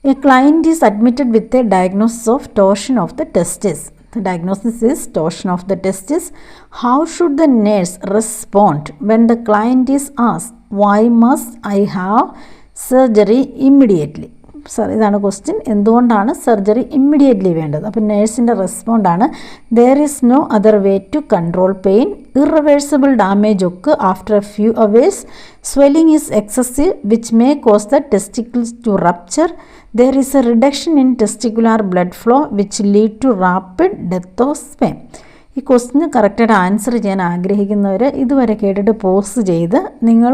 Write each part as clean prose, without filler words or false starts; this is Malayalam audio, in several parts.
A client is admitted with a diagnosis of torsion of the testis. The diagnosis is torsion of the testis. How should the nurse respond when the client is asked, why must I have surgery immediately? ഇതാണ് ക്വസ്റ്റ്യൻ. എന്തുകൊണ്ടാണ് സർജറി ഇമ്മീഡിയറ്റ്ലി വേണ്ടത്? അപ്പോൾ നേഴ്സിൻ്റെ റെസ്പോണ്ടാണ്, there is no other way to control pain, irreversible damage ഒക്കെ after a few hours, swelling is excessive which may cause the testicles to rupture, there is a reduction in testicular blood flow which lead to rapid death of sperm. ഈ ക്വസ്റ്റിന് കറക്റ്റായിട്ട് ആൻസർ ചെയ്യാൻ ആഗ്രഹിക്കുന്നവർ ഇതുവരെ കേട്ടിട്ട് പോസ് ചെയ്ത് നിങ്ങൾ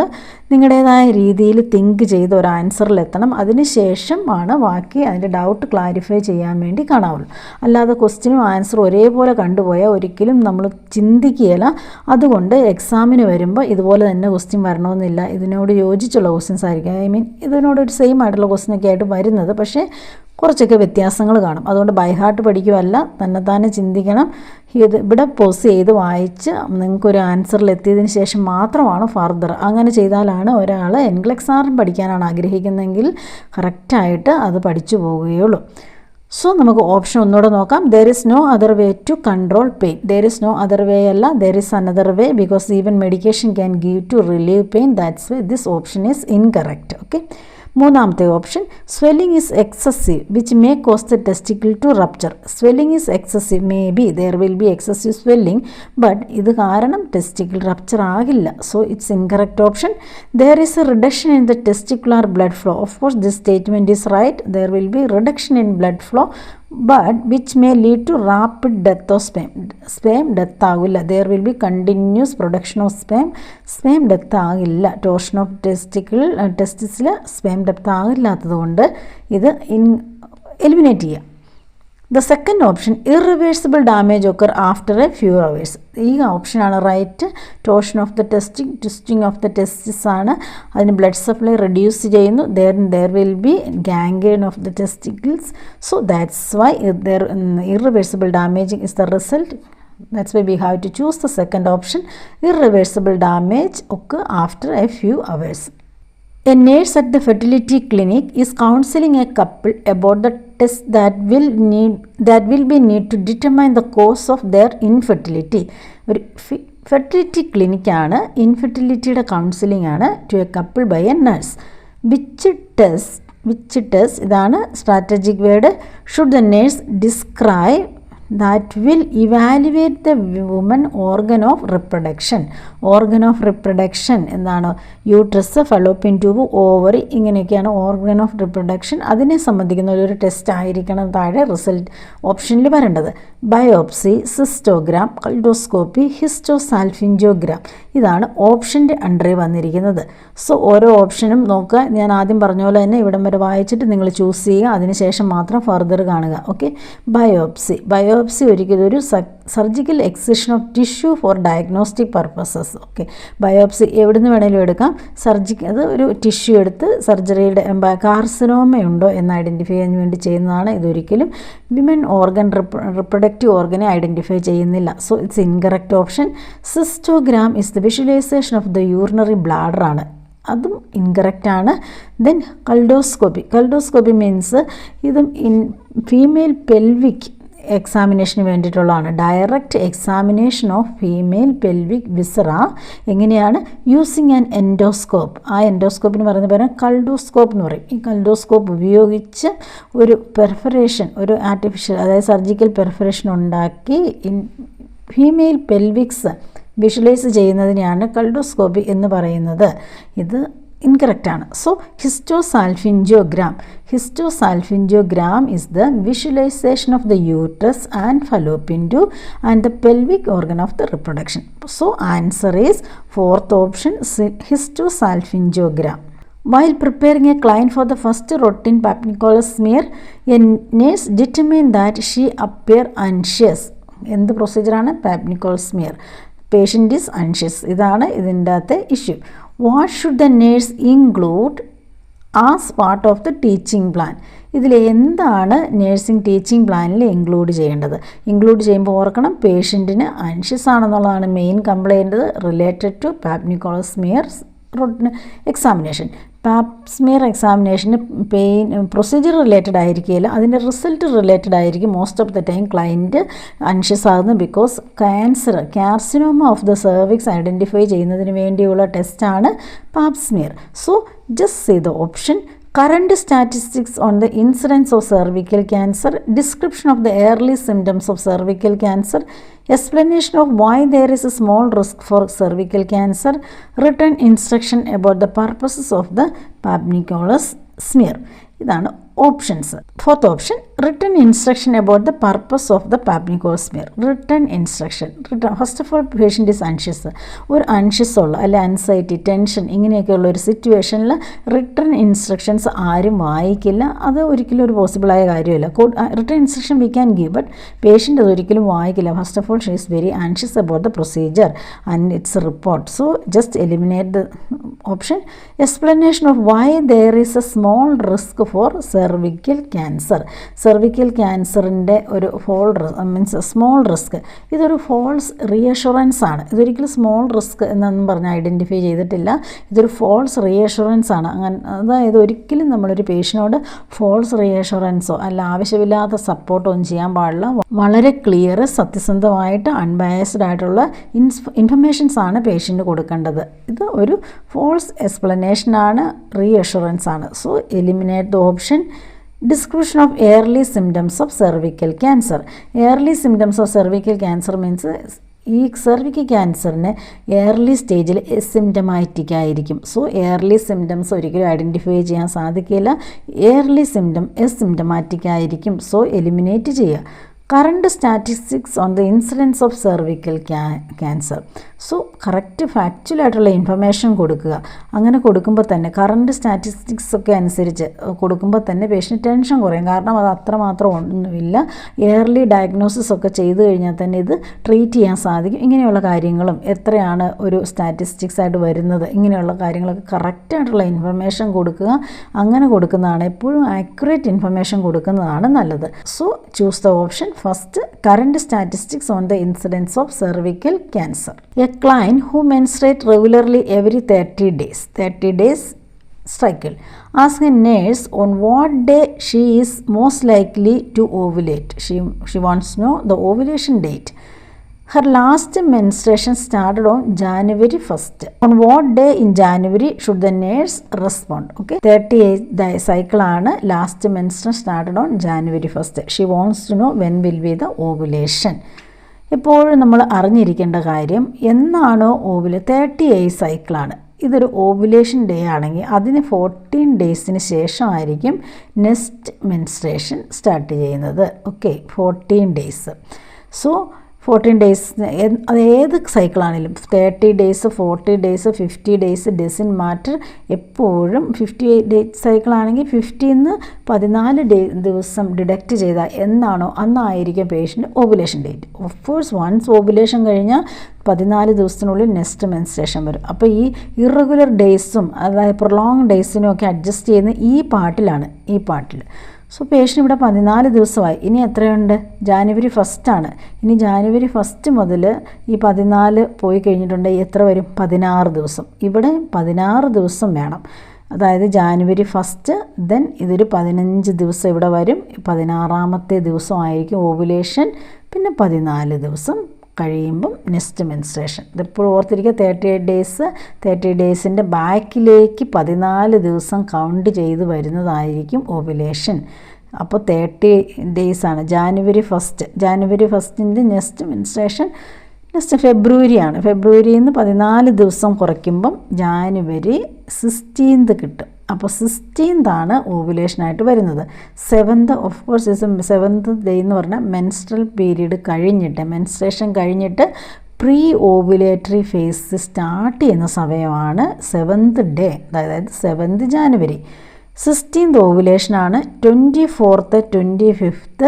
നിങ്ങളുടേതായ രീതിയിൽ തിങ്ക് ചെയ്ത് ഒരു ആൻസറിലെത്തണം. അതിനുശേഷമാണ് ബാക്കി അതിൻ്റെ ഡൗട്ട് ക്ലാരിഫൈ ചെയ്യാൻ വേണ്ടി കാണാവുള്ളൂ. അല്ലാതെ ക്വസ്റ്റിനും ആൻസറും ഒരേപോലെ കണ്ടുപോയാൽ ഒരിക്കലും നമ്മൾ ചിന്തിക്കുകയില്ല. അതുകൊണ്ട് എക്സാമിന് വരുമ്പോൾ ഇതുപോലെ തന്നെ ക്വസ്റ്റ്യൻ വരണമെന്നില്ല. ഇതിനോട് യോജിച്ചുള്ള ക്വസ്റ്റ്യൻസ് ആയിരിക്കും, ഇതിനോടൊരു സെയിം ആയിട്ടുള്ള ക്വസ്റ്റ്യനൊക്കെ ആയിട്ട് വരുന്നത്. പക്ഷേ കുറച്ചൊക്കെ വ്യത്യാസങ്ങൾ കാണും. അതുകൊണ്ട് ബൈഹാർട്ട് പഠിക്കുമല്ല, തന്നെത്താനെ ചിന്തിക്കണം. ഇവിടെ പോസ് ചെയ്ത് വായിച്ച് നിങ്ങൾക്കൊരു ആൻസറിലെത്തിയതിന് ശേഷം മാത്രമാണ് ഫർദർ. അങ്ങനെ ചെയ്താലാണ് ഒരാൾ എൻഗ്ലെക്സാറും പഠിക്കാനാണ് ആഗ്രഹിക്കുന്നതെങ്കിൽ കറക്റ്റായിട്ട് അത് പഠിച്ചു പോവുകയുള്ളൂ. സോ നമുക്ക് ഓപ്ഷൻ ഒന്നുകൂടെ നോക്കാം. There is no other way to control pain. There is no other way അല്ല, there is another way because even medication can give to relieve pain. That's why this option is incorrect. Okay. മൂന്നാമത്തെ ഓപ്ഷൻ, swelling is excessive which may cause the testicle to rupture. Swelling is excessive, maybe there will be excessive swelling, but ഇത് കാരണം ടെസ്റ്റിക്കിൾ റപ്ചർ ആകില്ല. So it's incorrect option. There is a reduction in the testicular blood flow. Of course this statement is right. There will be reduction in blood flow but which may lead to rapid death of sperm. Sperm death ആകില്ല. There will be continuous production of sperm. Sperm death ആകില്ല. Torsion of testicles sperm death ആകില്ലാത്തത് കൊണ്ട് ഇത് എലിമിനേറ്റ് ചെയ്യുക. The second option, irreversible damage occur after a few hours. ഈ ഓപ്ഷനാണ് right. Torsion of the twisting of the testis ആണ്. അതിന് ബ്ലഡ് സപ്ലൈ റെഡ്യൂസ് ചെയ്യുന്നു. there will be gangrene of the testicles. So that's why irreversible damaging is the result. That's why we have to choose the second option. Irreversible damage occur after a few hours. A nurse at the fertility clinic is counseling a couple about the test that will be need to determine the cause of their infertility. ഒരു ഫെർട്ടിലിറ്റി ക്ലിനിക്കാണ്, ഇൻഫെർട്ടിലിറ്റിയുടെ കൗൺസിലിംഗ് ആണ് to a couple by a nurse. Which test ഇതാണ് strategic word. Should the nurse describe that will evaluate the woman organ of reproduction. Organ of reproduction എന്താണ്? യൂട്രസ്, ഫലോപ്പിയൻ ട്യൂബ്, ഓവറി, ഇങ്ങനെയൊക്കെയാണ് ഓർഗൻ ഓഫ് റിപ്രൊഡക്ഷൻ. അതിനെ സംബന്ധിക്കുന്ന ഒരു ടെസ്റ്റ് ആയിരിക്കണം താഴെ റിസൾട്ട് ഓപ്ഷനിൽ വരേണ്ടത്. ബയോപ്സി, സിസ്റ്റോഗ്രാം, കൾഡോസ്കോപ്പി, ഹിസ്റ്റോസാൽഫിൻജിയോഗ്രാം. ഇതാണ് ഓപ്ഷൻ്റെ അണ്ടറിൽ വന്നിരിക്കുന്നത്. സോ ഓരോ ഓപ്ഷനും നോക്കുക. ഞാൻ ആദ്യം പറഞ്ഞ പോലെ തന്നെ ഇവിടം വരെ വായിച്ചിട്ട് നിങ്ങൾ ചൂസ് ചെയ്യുക. അതിനുശേഷം മാത്രം ഫർദർ കാണുക. ഓക്കെ. ബയോപ്സി ഒരിക്കലും ഒരു surgical excision of tissue for diagnostic purposes. Okay. Biopsy എവിടെ നിന്ന് വേണമെങ്കിലും എടുക്കാം. അത് ഒരു ടിഷ്യൂ എടുത്ത് സർജറിയുടെ കാർസിനോമയുണ്ടോ എന്ന് ഐഡൻറ്റിഫൈ ചെയ്യാൻ വേണ്ടി ചെയ്യുന്നതാണ്. ഇതൊരിക്കലും വിമൻ ഓർഗൻ റിപ്രൊഡക്റ്റീവ് ഓർഗനെ ഐഡൻറ്റിഫൈ ചെയ്യുന്നില്ല. So it's incorrect option. Cystogram is the visualisation of the urinary bladder ആണ്. അതും ഇൻകറക്റ്റ് ആണ്. ദെൻ കൾഡോസ്കോപ്പി മീൻസ് ഇതും ഫീമെയിൽ പെൽവിക് എക്സാമിനേഷന് വേണ്ടിയിട്ടുള്ളതാണ്. Direct examination of female pelvic viscera എങ്ങനെയാണ്? Using an endoscope. ആ എൻഡോസ്കോപ്പിന് പറയുന്ന പേരാണ് കൾഡോസ്കോപ്പ് എന്ന് പറയും. ഈ കൾഡോസ്കോപ്പ് ഉപയോഗിച്ച് ഒരു പെർഫറേഷൻ, ഒരു ആർട്ടിഫിഷ്യൽ അതായത് സർജിക്കൽ പെർഫറേഷൻ ഉണ്ടാക്കി ഫീമെയിൽ പെൽവിക്സ് വിഷ്വലൈസ് ചെയ്യുന്നതിനെയാണ് കൾഡോസ്കോപ്പി എന്ന് പറയുന്നത്. ഇത് ഇൻകറക്റ്റാണ്. So hysterosalpingogram is the visualization of the uterus and fallopian tube and the pelvic organ of the reproduction. So answer is fourth option, histosalpingogram. While preparing a client for the first routine Papnicola smear, a nurse determined that she appear anxious. എന്ത് പ്രൊസീജിയറാണ്? Papnicola smear. Patient is anxious. ഇതാണ് ഇതിൻ്റെ അകത്തെ issue. What should the nurse include as part of the teaching plan? ഇതിൽ എന്താണ് നേഴ്സിംഗ് ടീച്ചിങ് പ്ലാനിൽ ഇൻക്ലൂഡ് ചെയ്യേണ്ടത്? ഇൻക്ലൂഡ് ചെയ്യുമ്പോൾ ഓർക്കണം, പേഷ്യൻറ്റിന് ആൻഷ്യസ് ആണെന്നുള്ളതാണ് main complaint related to Papanicolaou smear examination. Pap smear എക്സാമിനേഷന് പ്രൊസീജിയർ റിലേറ്റഡ് ആയിരിക്കില്ല, അതിൻ്റെ റിസൾട്ട് റിലേറ്റഡ് ആയിരിക്കും most of the time client anxious ആകുന്നത്. Because carcinoma of the cervix identify ചെയ്യുന്നതിന് വേണ്ടിയുള്ള ടെസ്റ്റാണ് Pap smear. So just see the option. Current statistics on the incidence of cervical cancer, description of the early symptoms of cervical cancer, explanation of why there is a small risk for cervical cancer, written instruction about the purposes of the Pap-Nicolas smear. ഇതാണ് options. Fourth option written instruction about the purpose of the Papanicolaou smear. Written instruction. First of all patient is anxious. ഒരു അൻഷ്യസ് ഉള്ള അല്ലെ അൻസൈറ്റി, ടെൻഷൻ ഇങ്ങനെയൊക്കെയുള്ള ഒരു സിറ്റുവേഷനിൽ റിട്ടൺ ഇൻസ്ട്രക്ഷൻസ് ആരും വായിക്കില്ല. അത് ഒരിക്കലും ഒരു പോസിബിളായ കാര്യമല്ല. Written instruction we can give, but patient അത് ഒരിക്കലും വായിക്കില്ല. First of all she is very anxious about the procedure and its report. So just eliminate the option. Explanation of why there is a small risk for cervical cancer. Cervical ക്യാൻസറിൻ്റെ ഒരു സ്മോൾ റിസ്ക്, ഇതൊരു ഫോൾസ് റീഅഷുറൻസ് ആണ്. ഇതൊരിക്കലും സ്മോൾ റിസ്ക് എന്നൊന്നും പറഞ്ഞ് ഐഡൻറ്റിഫൈ ചെയ്തിട്ടില്ല. ഇതൊരു ഫോൾസ് റീഅഷുറൻസ് ആണ്. അതായത് ഒരിക്കലും നമ്മളൊരു പേഷ്യനോട് ഫോൾസ് റീഅഷുറൻസോ അല്ല ആവശ്യമില്ലാത്ത സപ്പോർട്ടോ ഒന്നും ചെയ്യാൻ പാടില്ല. വളരെ ക്ലിയർ, സത്യസന്ധമായിട്ട് അൺബയസ്ഡ് ആയിട്ടുള്ള ഇൻഫർമേഷൻസ് ആണ് പേഷ്യൻ്റ് കൊടുക്കേണ്ടത്. ഇത് ഒരു ഫോൾസ് എക്സ്പ്ലനേഷനാണ്, റീഅഷുറൻസ് ആണ്. So eliminate the option. Description of early symptoms of cervical cancer. Early symptoms of cervical cancer means ഈ സെർവിക്കൽ ക്യാൻസറിന് ഏർലി സ്റ്റേജിൽ എസിംറ്റമാറ്റിക് ആയിരിക്കും. സോ ഏർലി സിംറ്റംസ് ഒരിക്കലും ഐഡൻറ്റിഫൈ ചെയ്യാൻ സാധിക്കില്ല. ഏർലി സിംറ്റം എസിംറ്റമാറ്റിക് ആയിരിക്കും. സോ എലിമിനേറ്റ് ചെയ്യുക. Current statistics on the incidence of cervical cancer. So correct ഫാക്ച്വലായിട്ടുള്ള ഇൻഫർമേഷൻ കൊടുക്കുക. അങ്ങനെ കൊടുക്കുമ്പോൾ തന്നെ കറണ്ട് സ്റ്റാറ്റിസ്റ്റിക്സ് ഒക്കെ അനുസരിച്ച് കൊടുക്കുമ്പോൾ തന്നെ പേഷ്യൻ്റ് ടെൻഷൻ കുറയും. കാരണം അത് അത്രമാത്രം ഒന്നുമില്ല. ഏർലി ഡയഗ്നോസിസ് ഒക്കെ ചെയ്തു കഴിഞ്ഞാൽ തന്നെ ഇത് ട്രീറ്റ് ചെയ്യാൻ സാധിക്കും. ഇങ്ങനെയുള്ള കാര്യങ്ങളും എത്രയാണ് ഒരു സ്റ്റാറ്റിസ്റ്റിക്സ് ആയിട്ട് വരുന്നത്, ഇങ്ങനെയുള്ള കാര്യങ്ങളൊക്കെ കറക്റ്റായിട്ടുള്ള ഇൻഫർമേഷൻ കൊടുക്കുക. അങ്ങനെ കൊടുക്കുന്നതാണ് എപ്പോഴും ആക്യുറേറ്റ് ഇൻഫർമേഷൻ കൊടുക്കുന്നതാണ് നല്ലത്. So choose the option. First, current statistics on the incidence of cervical cancer. A client who menstruates regularly every 30 days cycle. Ask a nurse on what day she is most likely to ovulate. She wants to know the ovulation date. Her last menstruation started on January 1st. On what day in January should the nurse respond? Okay, 38 cycle ആണ്. Last menstruation started on January 1st. She wants to know when will be the ovulation. എപ്പോഴും നമ്മൾ അറിഞ്ഞിരിക്കേണ്ട കാര്യം എന്നാണോ 38 സൈക്കിളാണ്. ഇതൊരു ഓവുലേഷൻ ഡേ ആണെങ്കിൽ അതിന് 14 ഡേയ്സിന് ശേഷമായിരിക്കും നെക്സ്റ്റ് മെൻസ്ട്രേഷൻ സ്റ്റാർട്ട് ചെയ്യുന്നത്. Okay, 14 days. സോ 14 ഡേയ്സ് അത് ഏത് സൈക്കിളാണെങ്കിലും 30 days 40 days 50 days doesn't matter. എപ്പോഴും 58 ഡേയ്സ് സൈക്കിളാണെങ്കിൽ 50ന്ന് 14 ദിവസം ഡിഡക്റ്റ് ചെയ്താൽ എന്നാണോ അന്നായിരിക്കും patient ovulation date. Of course once ovulation കഴിഞ്ഞാൽ 14 ദിവസത്തിനുള്ളിൽ നെക്സ്റ്റ് മെൻസ്ട്രേഷൻ വരും. അപ്പോൾ ഈ ഇറഗുലർ ഡേയ്സും അതായത് പ്രൊലോങ് ഡേയ്സിനും ഒക്കെ അഡ്ജസ്റ്റ് ചെയ്യുന്ന ഈ പാർട്ടിൽ. സോ പേഷ്യൻ്റ് ഇവിടെ 14 ദിവസമായി. ഇനി എത്രയുണ്ട്? ജാനുവരി 1 ഇനി ജാനുവരി 1 മുതൽ ഈ 14 പോയി കഴിഞ്ഞിട്ടുണ്ടെങ്കിൽ എത്ര വരും? 16 ദിവസം. ഇവിടെ 16 ദിവസം വേണം. അതായത് ജാനുവരി 1 ദെൻ ഇതൊരു 15 ദിവസം ഇവിടെ വരും. 16ാമത്തെ ദിവസമായിരിക്കും ഓവുലേഷൻ. പിന്നെ 14 ദിവസം കഴിയുമ്പം നെക്സ്റ്റ് മെൻസ്ട്രേഷൻ. ഇതിപ്പോൾ ഓർത്തിരിക്കുക, 38 ഡേയ്സിൻ്റെ ബാക്കിലേക്ക് 14 ദിവസം കൗണ്ട് ചെയ്ത് വരുന്നതായിരിക്കും ഓവുലേഷൻ. അപ്പോൾ 30 ഡേയ്സാണ്. ജാനുവരി 1 നെക്സ്റ്റ് മെൻസ്ട്രേഷൻ നെക്സ്റ്റ് ഫെബ്രുവരിയാണ്. ഫെബ്രുവരിയിൽ നിന്ന് 14 ദിവസം കുറയ്ക്കുമ്പം ജാനുവരി 16 കിട്ടും. അപ്പോൾ 16th ഓവുലേഷനായിട്ട് വരുന്നത്. 7th of course 7th day എന്ന് പറഞ്ഞാൽ മെൻസ്ട്രൽ പീരീഡ് കഴിഞ്ഞിട്ട് മെൻസ്ട്രേഷൻ കഴിഞ്ഞിട്ട് പ്രീ ഓവുലേറ്ററി ഫേസ് സ്റ്റാർട്ട് ചെയ്യുന്ന സമയമാണ് 7th ഡേ, അതായത് 7th January. 16th ഓവുലേഷനാണ്. 24th 25th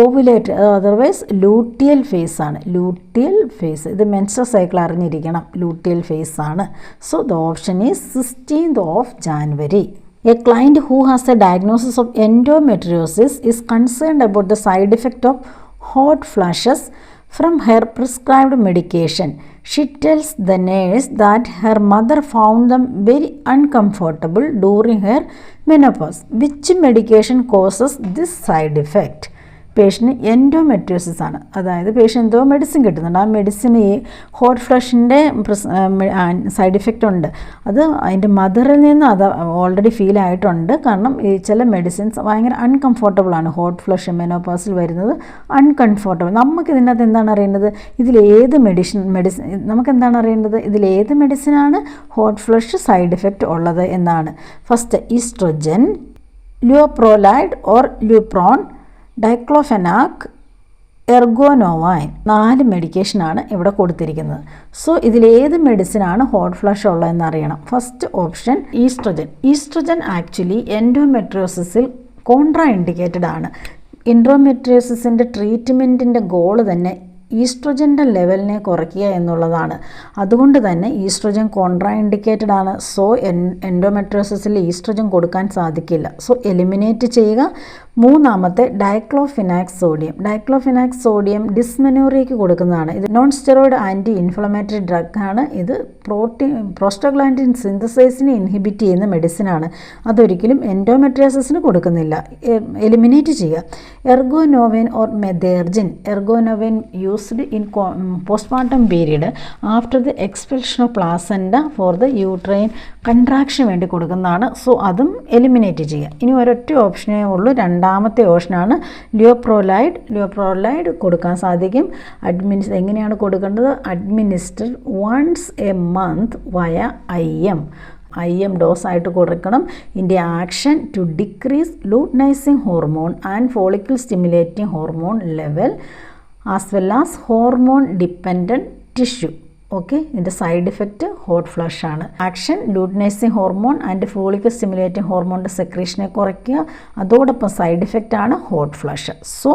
ovulate, otherwise luteal face ആണ്. ലൂട്ടിയൽ ഫേസ് ഇത് മെൻസ്ട്രൽ സൈക്കിൾ അറിഞ്ഞിരിക്കണം. ലൂട്ടിയൽ ഫേസ് ആണ്. So the option is 16th of January. A client who has a diagnosis of endometriosis is concerned about the side effect of hot flashes, From her prescribed medication, she tells the nurse that her mother found them very uncomfortable during her menopause. Which medication causes this side effect? Patient endometriosis ആണ്, അതായത് പേഷ്യൻ എന്തോ മെഡിസിൻ കിട്ടുന്നുണ്ട്. ആ മെഡിസിന് ഈ ഹോട്ട് ഫ്ലഷിൻ്റെ സൈഡ് ഇഫക്റ്റ് ഉണ്ട്. അത് അതിൻ്റെ മദറിൽ നിന്ന് അത് ഓൾറെഡി ഫീൽ ആയിട്ടുണ്ട്. കാരണം ഈ ചില മെഡിസിൻസ് ഭയങ്കര അൺകംഫോർട്ടബിൾ ആണ്. ഹോട്ട് ഫ്ലഷ് മെനോപോസിൽ വരുന്നത് അൺകംഫോർട്ടബിൾ. നമുക്ക് ഇതിനകത്ത് എന്താണ് അറിയേണ്ടത്? ഇതിലേത് മെഡിസിൻ നമുക്കെന്താണ് അറിയേണ്ടത്? ഇതിലേത് മെഡിസിനാണ് ഹോട്ട് ഫ്ലഷ് സൈഡ് ഇഫക്റ്റ് ഉള്ളത് എന്നാണ്. First oestrogen, leuprolide or Lupron, diclofenac, ergonovine. 4 മെഡിക്കേഷനാണ് ഇവിടെ കൊടുത്തിരിക്കുന്നത്. സോ ഇതിലേത് മെഡിസിനാണ് ഹോട്ട് ഫ്ലഷ് ഉള്ളതെന്ന് അറിയണം. First option oestrogen. Oestrogen actually എൻഡോമെട്രിയോസിസിൽ കോൺട്രാ ഇൻഡിക്കേറ്റഡ് ആണ്. എൻഡോമെട്രിയോസിസിൻ്റെ ട്രീറ്റ്മെൻറ്റിൻ്റെ ഗോൾ തന്നെ ഈസ്ട്രോജൻ്റെ ലെവലിനെ കുറയ്ക്കുക എന്നുള്ളതാണ്. അതുകൊണ്ട് തന്നെ ഈസ്ട്രോജൻ കോൺട്രാ ഇൻഡിക്കേറ്റഡ് ആണ്. സോ എൻഡോമെട്രിയോസിസിൽ ഈസ്ട്രോജൻ കൊടുക്കാൻ സാധിക്കില്ല. സോ എലിമിനേറ്റ് ചെയ്യുക. മൂന്നാമത്തെ ഡൈക്ലോഫിനാക് സോഡിയം. ഡൈക്ലോഫിനാക് സോഡിയം ഡിസ്മെനോറിയയ്ക്ക് കൊടുക്കുന്നതാണ്. ഇത് non steroid anti inflammatory drug ആണ്. ഇത് പ്രോസ്റ്റോഗ്ലാൻഡിൻ സിന്തസൈസിനെ ഇൻഹിബിറ്റ് ചെയ്യുന്ന മെഡിസിനാണ്. അതൊരിക്കലും എൻഡോമെട്രിയോസിസിന് കൊടുക്കുന്നില്ല. എലിമിനേറ്റ് ചെയ്യുക. Ergonovine or Methergine. Ergonovine used in postmortem period after the expulsion of placenta for the uterine contraction വേണ്ടി കൊടുക്കുന്നതാണ്. സോ അതും എലിമിനേറ്റ് ചെയ്യുക. ഇനി ഒരൊറ്റ ഓപ്ഷനേ ഉള്ളൂ. രണ്ടാമത്തെ ഓപ്ഷനാണ് ലിയോപ്രോലൈഡ്. ലിയോപ്രോലൈഡ് കൊടുക്കാൻ സാധിക്കും. എങ്ങനെയാണ് കൊടുക്കേണ്ടത്? Administer once a month via IM dose ആയിട്ട് കൊടുക്കണം. ഇതിൻ്റെ action to decrease luteinising hormone and follicle stimulating hormone level as well as hormone dependent tissue. Okay, ഇതിൻ്റെ സൈഡ് ഇഫക്റ്റ് ഹോട്ട് ഫ്ലഷ് ആണ്. Action luteinising hormone and follicle stimulating ഹോർമോണിൻ്റെ സെക്രീഷനെ കുറയ്ക്കുക. അതോടൊപ്പം സൈഡ് ഇഫക്റ്റ് ആണ് hot flush. So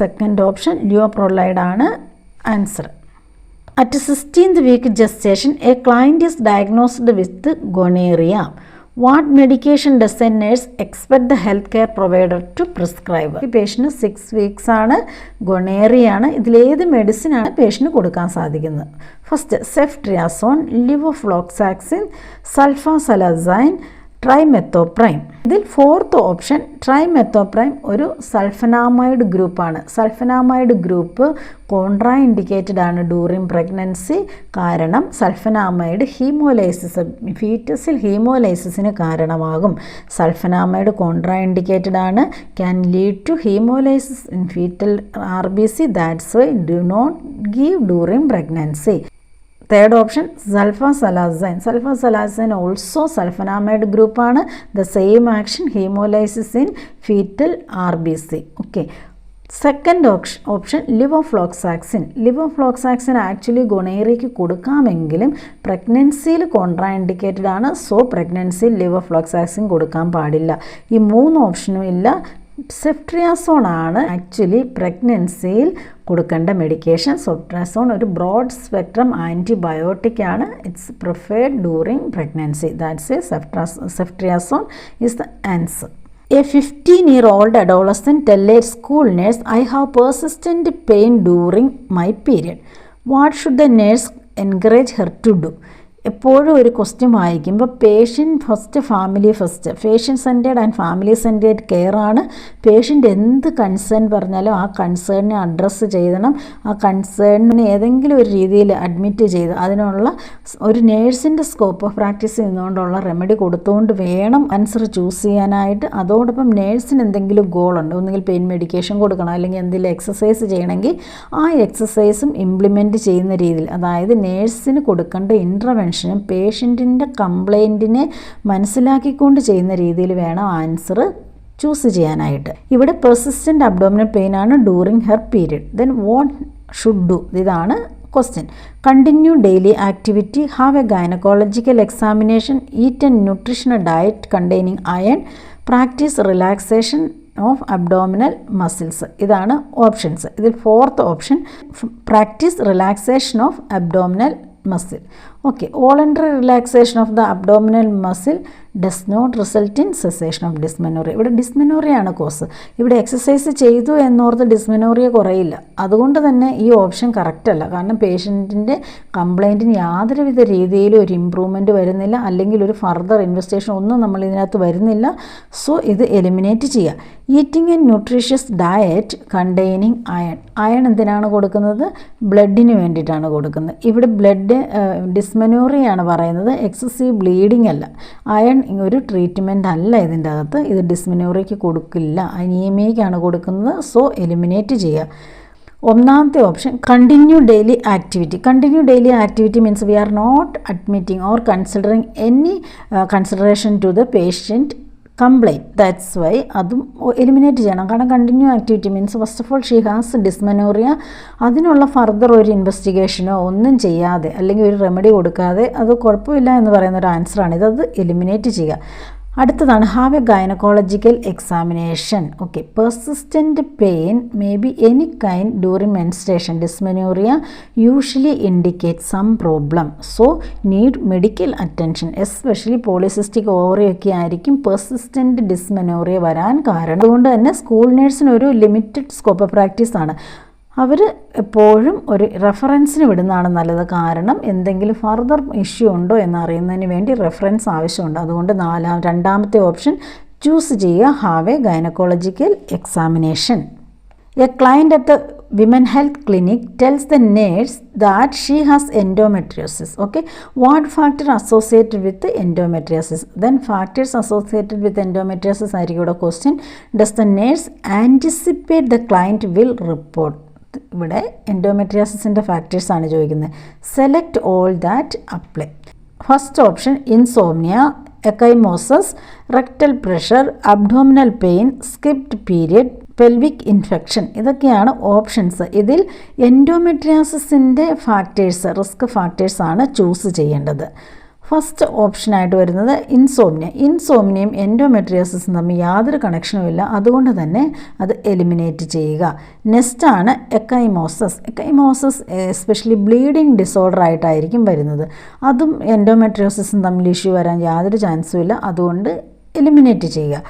second option leuprolide ആണ് answer. At 16th week gestation, a client is diagnosed with gonorrhea. What medication does a nurse expect the healthcare provider to prescribe? ഈ പേഷ്യന് 6 weeks ആണ്, ഗൊണേറിയ ആണ്. ഇതിലേത് മെഡിസിനാണ് പേഷ്യന് കൊടുക്കാൻ സാധിക്കുന്നത്? First ceftriaxone, levofloxacin, sulfasalazine, trimethoprim. ഇതിൽ ഫോർത്ത് ഓപ്ഷൻ ട്രൈമെത്തോപ്രൈം ഒരു സൾഫനാമൈഡ് ഗ്രൂപ്പാണ്. സൾഫനാമൈഡ് ഗ്രൂപ്പ് കോൺട്രാ ഇൻഡിക്കേറ്റഡ് ആണ് ഡ്യൂറിങ് പ്രഗ്നൻസി. കാരണം സൾഫനാമൈഡ് ഹീമോലൈസിസ്, ഫീറ്റസിൽ ഹീമോലൈസിസിന് കാരണമാകും. സൾഫനാമൈഡ് കോൺട്രാ ഇൻഡിക്കേറ്റഡ് ആണ്, can lead to haemolysis in fetal RBC. That's why do not give during pregnancy. Third option sulfasalazine. Sulfasalazine also sulfonamide ഗ്രൂപ്പാണ്. The same action haemolysis in fetal RBC. Okay. Second option levofloxacin. Levofloxacin actually ഗൊണേറിയയ്ക്ക് കൊടുക്കാമെങ്കിലും പ്രഗ്നൻസിയിൽ കോൺട്രാ ഇൻഡിക്കേറ്റഡ് ആണ്. സോ പ്രഗ്നൻസിയിൽ ലിവോഫ്ലോക്സാക്സിൻ കൊടുക്കാൻ പാടില്ല. ഈ 3 ഓപ്ഷനും ഇല്ല. സെഫ്ട്രിയാസോൺ ആണ് ആക്ച്വലി പ്രഗ്നൻസിയിൽ കൊടുക്കേണ്ട മെഡിക്കേഷൻ. സെഫ്ട്രിയാസോൺ ഒരു ബ്രോഡ് സ്പെക്ട്രം ആൻറ്റിബയോട്ടിക് ആണ്. It's preferred during pregnancy. That's ceftriaxone is the answer. A 15-year-old adolescent tell a school nurse, I have persistent pain during my period. What should the nurse encourage her to do? എപ്പോഴും ഒരു ക്വസ്റ്റ്യൻ വായിക്കുമ്പോൾ patient first, family first. Patient centred and family centred care ആണ്. പേഷ്യൻ്റ് എന്ത് കൺസേൺ പറഞ്ഞാലും ആ കൺസേണിനെ അഡ്രസ്സ് ചെയ്യണം. ആ കൺസേണിനെ ഏതെങ്കിലും ഒരു രീതിയിൽ അഡ്മിറ്റ് ചെയ്ത് അതിനുള്ള ഒരു നേഴ്സിൻ്റെ സ്കോപ്പ് ഓഫ് പ്രാക്ടീസ് ചെയ്യുന്നതുകൊണ്ടുള്ള റെമഡി കൊടുത്തുകൊണ്ട് വേണം ആൻസർ ചൂസ് ചെയ്യാനായിട്ട്. അതോടൊപ്പം നേഴ്സിന് എന്തെങ്കിലും ഗോളുണ്ട്, ഒന്നുകിൽ പെയിൻ മെഡിക്കേഷൻ കൊടുക്കണം, അല്ലെങ്കിൽ എന്തെങ്കിലും എക്സസൈസ് ചെയ്യണമെങ്കിൽ ആ എക്സസൈസും ഇംപ്ലിമെൻറ്റ് ചെയ്യുന്ന രീതിയിൽ, അതായത് നേഴ്സിന് കൊടുക്കേണ്ട ഇൻ്റർവെൻഷൻ പേഷ്യൻറ്റിൻ്റെ കംപ്ലൈൻറ്റിനെ മനസ്സിലാക്കിക്കൊണ്ട് ചെയ്യുന്ന രീതിയിൽ വേണം ആൻസർ ചൂസ് ചെയ്യാനായിട്ട്. ഇവിടെ പെർസിസ്റ്റൻ്റ് അബ്ഡോമിനൽ പെയിൻ ആണ് during her period. Then what should do? ഇതാണ് question. Continue daily activity, have a gynaecological examination, eat a nutritional diet containing iron, practice relaxation of abdominal muscles. ഇതാണ് ഓപ്ഷൻസ്. ഇതിൽ fourth option practice relaxation of abdominal muscle. Okay, voluntary relaxation of the abdominal muscle does not result in cessation of dysmenorrhoea. ഇവിടെ ഡിസ്മെനോറിയാണ് കോസ്. ഇവിടെ എക്സസൈസ് ചെയ്തു എന്നോർത്ത് ഡിസ്മെനോറിയ കുറയില്ല. അതുകൊണ്ട് തന്നെ ഈ ഓപ്ഷൻ കറക്റ്റ് അല്ല. കാരണം പേഷ്യൻറ്റിൻ്റെ കംപ്ലയിൻറ്റിന് യാതൊരുവിധ രീതിയിലും ഒരു ഇമ്പ്രൂവ്മെൻറ്റ് വരുന്നില്ല, അല്ലെങ്കിൽ ഒരു ഫർദർ ഇൻവെസ്റ്റിഗേഷൻ ഒന്നും നമ്മൾ ഇതിനകത്ത് വരുന്നില്ല. സോ ഇത് എലിമിനേറ്റ് ചെയ്യുക. Eating A nutritious diet containing iron. Iron എന്തിനാണ് കൊടുക്കുന്നത്? ബ്ലഡിന് വേണ്ടിയിട്ടാണ് കൊടുക്കുന്നത്. ഇവിടെ ബ്ലഡ് ഡിസ്മെനോറിയാണ് പറയുന്നത്, എക്സസീവ് ബ്ലീഡിംഗ് അല്ല. അയൺ ഒരു ട്രീറ്റ്മെൻറ്റ് അല്ല ഇതിൻ്റെ അകത്ത്. ഇത് ഡിസ്മെനോറിയയ്ക്ക് കൊടുക്കില്ല, അനീമിയയ്ക്കാണ് കൊടുക്കുന്നത്. സോ എലിമിനേറ്റ് ചെയ്യുക. ഒന്നാമത്തെ option continue daily activity. Continue daily activity means we are not admitting or considering any consideration to the patient complaint. That's why അതും എലിമിനേറ്റ് ചെയ്യണം. കാരണം continue activity means first of all she has dysmenorrhoea. അതിനുള്ള ഫർദർ ഒരു ഇൻവെസ്റ്റിഗേഷനോ ഒന്നും ചെയ്യാതെ അല്ലെങ്കിൽ ഒരു റെമഡി കൊടുക്കാതെ അത് കുഴപ്പമില്ല എന്ന് പറയുന്ന ഒരു ആൻസറാണ്. ഇത് എലിമിനേറ്റ് ചെയ്യുക. അടുത്തതാണ് have a gynaecological examination. Okay, persistent pain may be any kind during menstruation. Dysmenorrhoea usually indicate some problem, so need medical attention. Especially polycystic ovary ഒക്കെ ആയിരിക്കും പെർസിസ്റ്റൻറ്റ് ഡിസ്മെനോറിയ വരാൻ കാരണം. അതുകൊണ്ട് തന്നെ സ്കൂൾ നേഴ്സിനൊരു ലിമിറ്റഡ് സ്കോപ്പ് ഓഫ് പ്രാക്ടീസാണ്. അവർ എപ്പോഴും ഒരു റെഫറൻസിന് വിടുന്നതാണ് നല്ലത്. കാരണം എന്തെങ്കിലും ഫർദർ ഇഷ്യൂ ഉണ്ടോ എന്നറിയുന്നതിന് വേണ്ടി റെഫറൻസ് ആവശ്യമുണ്ട്. അതുകൊണ്ട് രണ്ടാമത്തെ ഓപ്ഷൻ ചൂസ് ചെയ്യുക, have a gynaecological examination. A client at the women health clinic tells the nurse that she has endometriosis. Okay, what factor associated with endometriosis? Then factors associated with endometriosis ആയിരിക്കും ഇവിടെ question. Does the nurse anticipate the client will report? ഇവിടെ എൻഡോമെട്രിയോസിസിൻ്റെ ഫാക്ടേഴ്സാണ് ചോദിക്കുന്നത്. Select all that apply. First option insomnia, ecchymoses, rectal pressure, abdominal pain, skipped period, pelvic infection. ഇതൊക്കെയാണ് ഓപ്ഷൻസ്. ഇതിൽ എൻഡോമെട്രിയോസിസിൻ്റെ ഫാക്ടേഴ്സ്, റിസ്ക് ഫാക്ടേഴ്സാണ് ചൂസ് ചെയ്യേണ്ടത്. ഫസ്റ്റ് ഓപ്ഷനായിട്ട് വരുന്നത് ഇൻസോംനിയ. ഇൻസോംനിയും എൻഡോമെട്രിയോസിസും തമ്മിൽ യാതൊരു കണക്ഷനും ഇല്ല. അതുകൊണ്ട് തന്നെ അത് എലിമിനേറ്റ് ചെയ്യുക. നെക്സ്റ്റാണ് എക്കൈമോസസ്. എക്കൈമോസസ് എസ്പെഷ്യലി ബ്ലീഡിങ് ഡിസോർഡർ ആയിട്ടായിരിക്കും വരുന്നത്. അതും എൻഡോമെട്രിയോസിസും തമ്മിൽ ഇഷ്യൂ വരാൻ യാതൊരു ചാൻസും ഇല്ല. അതുകൊണ്ട് എലിമിനേറ്റ് ചെയ്യുക.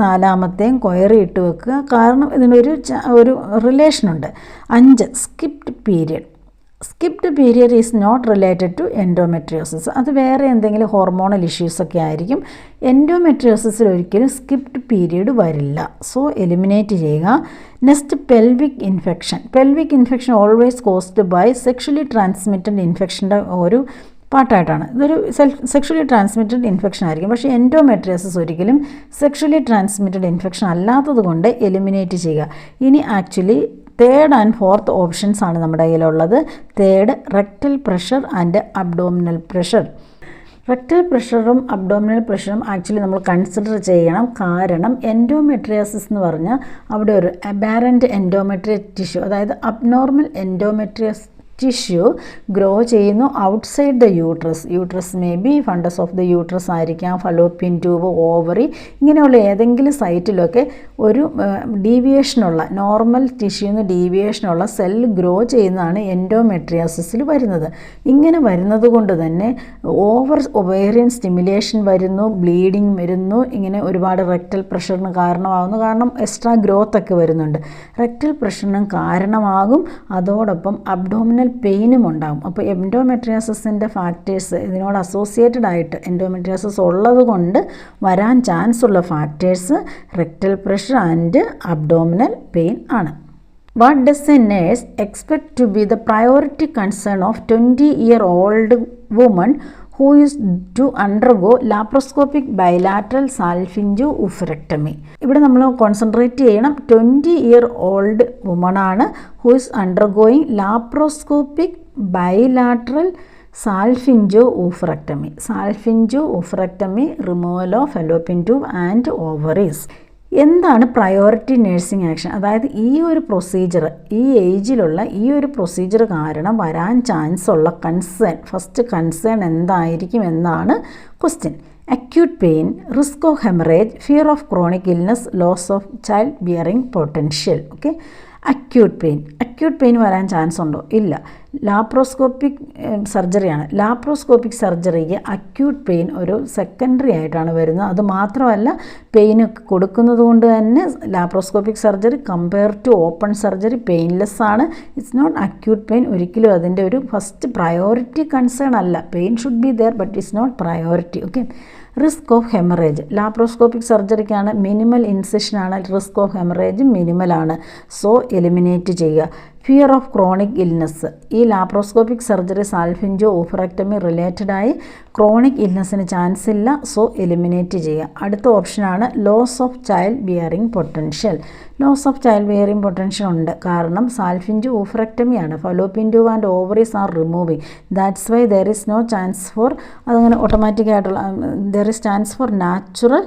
നാലാമത്തെയും കൊയറി ഇട്ട് വെക്കുക. കാരണം ഇതിനൊരു റിലേഷനുണ്ട്. 5 skipped period. Skipped period is not related to endometriosis. അത് വേറെ എന്തെങ്കിലും ഹോർമോണൽ ഇഷ്യൂസൊക്കെ ആയിരിക്കും. എൻഡോമെട്രിയോസിസിൽ ഒരിക്കലും സ്കിപ്ഡ് പീരിയഡ് വരില്ല. സോ എലിമിനേറ്റ് ചെയ്യുക. Next pelvic infection. Pelvic infection always caused by sexually transmitted ഇൻഫെക്ഷൻ്റെ ഒരു പാർട്ടായിട്ടാണ്. ഇതൊരു സെക്ഷുവലി ട്രാൻസ്മിറ്റഡ് ഇൻഫെക്ഷൻ ആയിരിക്കും. പക്ഷേ എൻഡോമെട്രിയോസിസ് ഒരിക്കലും സെക്ഷുവലി ട്രാൻസ്മിറ്റഡ് ഇൻഫെക്ഷൻ അല്ലാത്തത് കൊണ്ട് എലിമിനേറ്റ് ചെയ്യുക. ഇനി actually third and fourth options ആണ് നമ്മുടെ കയ്യിലുള്ളത്. Third rectal pressure and abdominal pressure. Rectal പ്രഷറും അബ്ഡോമിനൽ പ്രഷറും ആക്ച്വലി നമ്മൾ കൺസിഡർ ചെയ്യണം. കാരണം എൻഡോമെട്രിയോസിസ് എന്ന് പറഞ്ഞാൽ അവിടെ ഒരു അബാരൻറ്റ് എൻഡോമെട്രിയൽ ടിഷ്യൂ, അതായത് അബ്നോർമൽ എൻഡോമെട്രിയസ് ടിഷ്യൂ ഗ്രോ ചെയ്യുന്നു outside the uterus. Uterus may be fundus of the uterus ആയിരിക്കാം, ഫലോപ്പിയൻ ട്യൂബ്, ഓവറി, ഇങ്ങനെയുള്ള ഏതെങ്കിലും സൈറ്റിലൊക്കെ ഒരു ഡീവിയേഷനുള്ള, നോർമൽ ടിഷ്യൂന്ന് ഡീവിയേഷനുള്ള സെല്ല് ഗ്രോ ചെയ്യുന്നതാണ് എൻഡോമെട്രിയോസിസിൽ വരുന്നത്. ഇങ്ങനെ വരുന്നത് കൊണ്ട് തന്നെ ഓവർ ഒവേറിയൻ സ്റ്റിമുലേഷൻ വരുന്നു, ബ്ലീഡിങ് വരുന്നു, ഇങ്ങനെ ഒരുപാട് റെക്ടൽ പ്രഷറിന് കാരണമാകുന്നു. കാരണം എക്സ്ട്രാ ഗ്രോത്ത് ഒക്കെ വരുന്നുണ്ട്. റെക്ടൽ പ്രഷറിനും കാരണമാകും. അതോടൊപ്പം അബ്ഡോമിനൽ പെയിനും ഉണ്ടാകും. അപ്പോൾ എൻഡോമെട്രിയോസിസിൻ്റെ ഫാക്ടേഴ്സ് ഇതിനോട് അസോസിയേറ്റഡ് ആയിട്ട് എൻഡോമെട്രിയോസിസ് ഉള്ളത് കൊണ്ട് വരാൻ ചാൻസ് ഉള്ള factors rectal pressure and abdominal pain ആണ്. What does a nurse expect to be the priority concern of 20-year-old woman who is to undergo laparoscopic bilateral salpingo-oophorectomy? ഇവിടെ നമ്മൾ കോൺസെൻട്രേറ്റ് ചെയ്യണം. 20-year-old woman ആണ് who is undergoing laparoscopic bilateral salpingo-oophorectomy. Salpingo-oophorectomy, removal of fallopian tube and ovaries. എന്താണ് പ്രയോറിറ്റി നഴ്സിംഗ് ആക്ഷൻ? അതായത് ഈ ഒരു പ്രൊസീജിയർ, ഈ ഏജിലുള്ള ഈ ഒരു പ്രൊസീജിയർ കാരണം വരാൻ ചാൻസ് ഉള്ള കൺസേൺ, ഫസ്റ്റ് കൺസേൺ എന്തായിരിക്കും എന്നാണ് question. Acute pain, risk of haemorrhage, fear of chronic illness, loss of child bearing potential. Okay, acute pain വരാൻ ചാൻസ് ഉണ്ടോ? ഇല്ല. ലാപ്രോസ്കോപ്പിക് സർജറിയാണ്. ലാപ്രോസ്കോപ്പിക് സർജറിക്ക് അക്യൂട്ട് പെയിൻ ഒരു സെക്കൻഡറി ആയിട്ടാണ് വരുന്നത്. അത് മാത്രമല്ല, പെയിൻ കൊടുക്കുന്നത് കൊണ്ട് തന്നെ laparoscopic surgery compare to open surgery painless ആണ്. It's not acute pain. ഒരിക്കലും അതിൻ്റെ ഒരു ഫസ്റ്റ് പ്രയോറിറ്റി കൺസേൺ അല്ല. Pain should be there but it's not priority. Okay. Risk of haemorrhage. Laparoscopic സർജറിക്കാണ് മിനിമൽ ഇൻസിഷനാണ്. റിസ്ക് ഓഫ് ഹെമറേജ് മിനിമലാണ്. സോ എലിമിനേറ്റ് ചെയ്യുക. Fear of chronic illness. ഈ ലാപ്രോസ്കോപ്പിക് സർജറി സാൽഫിഞ്ചോ ഓഫറക്ടമി റിലേറ്റഡായി ക്രോണിക് ഇൽനെസ്സിന് ചാൻസ് ഇല്ല. സോ എലിമിനേറ്റ് ചെയ്യുക. അടുത്ത ഓപ്ഷനാണ് loss of child bearing potential. Loss of child bearing potential ഉണ്ട്. കാരണം സാൽഫിഞ്ചോ ഓഫറക്ടമിയാണ്. Fallopian tube and ovaries are removing. That's why there is no chance for, അതങ്ങനെ ഓട്ടോമാറ്റിക്കായിട്ടുള്ള there is chance for natural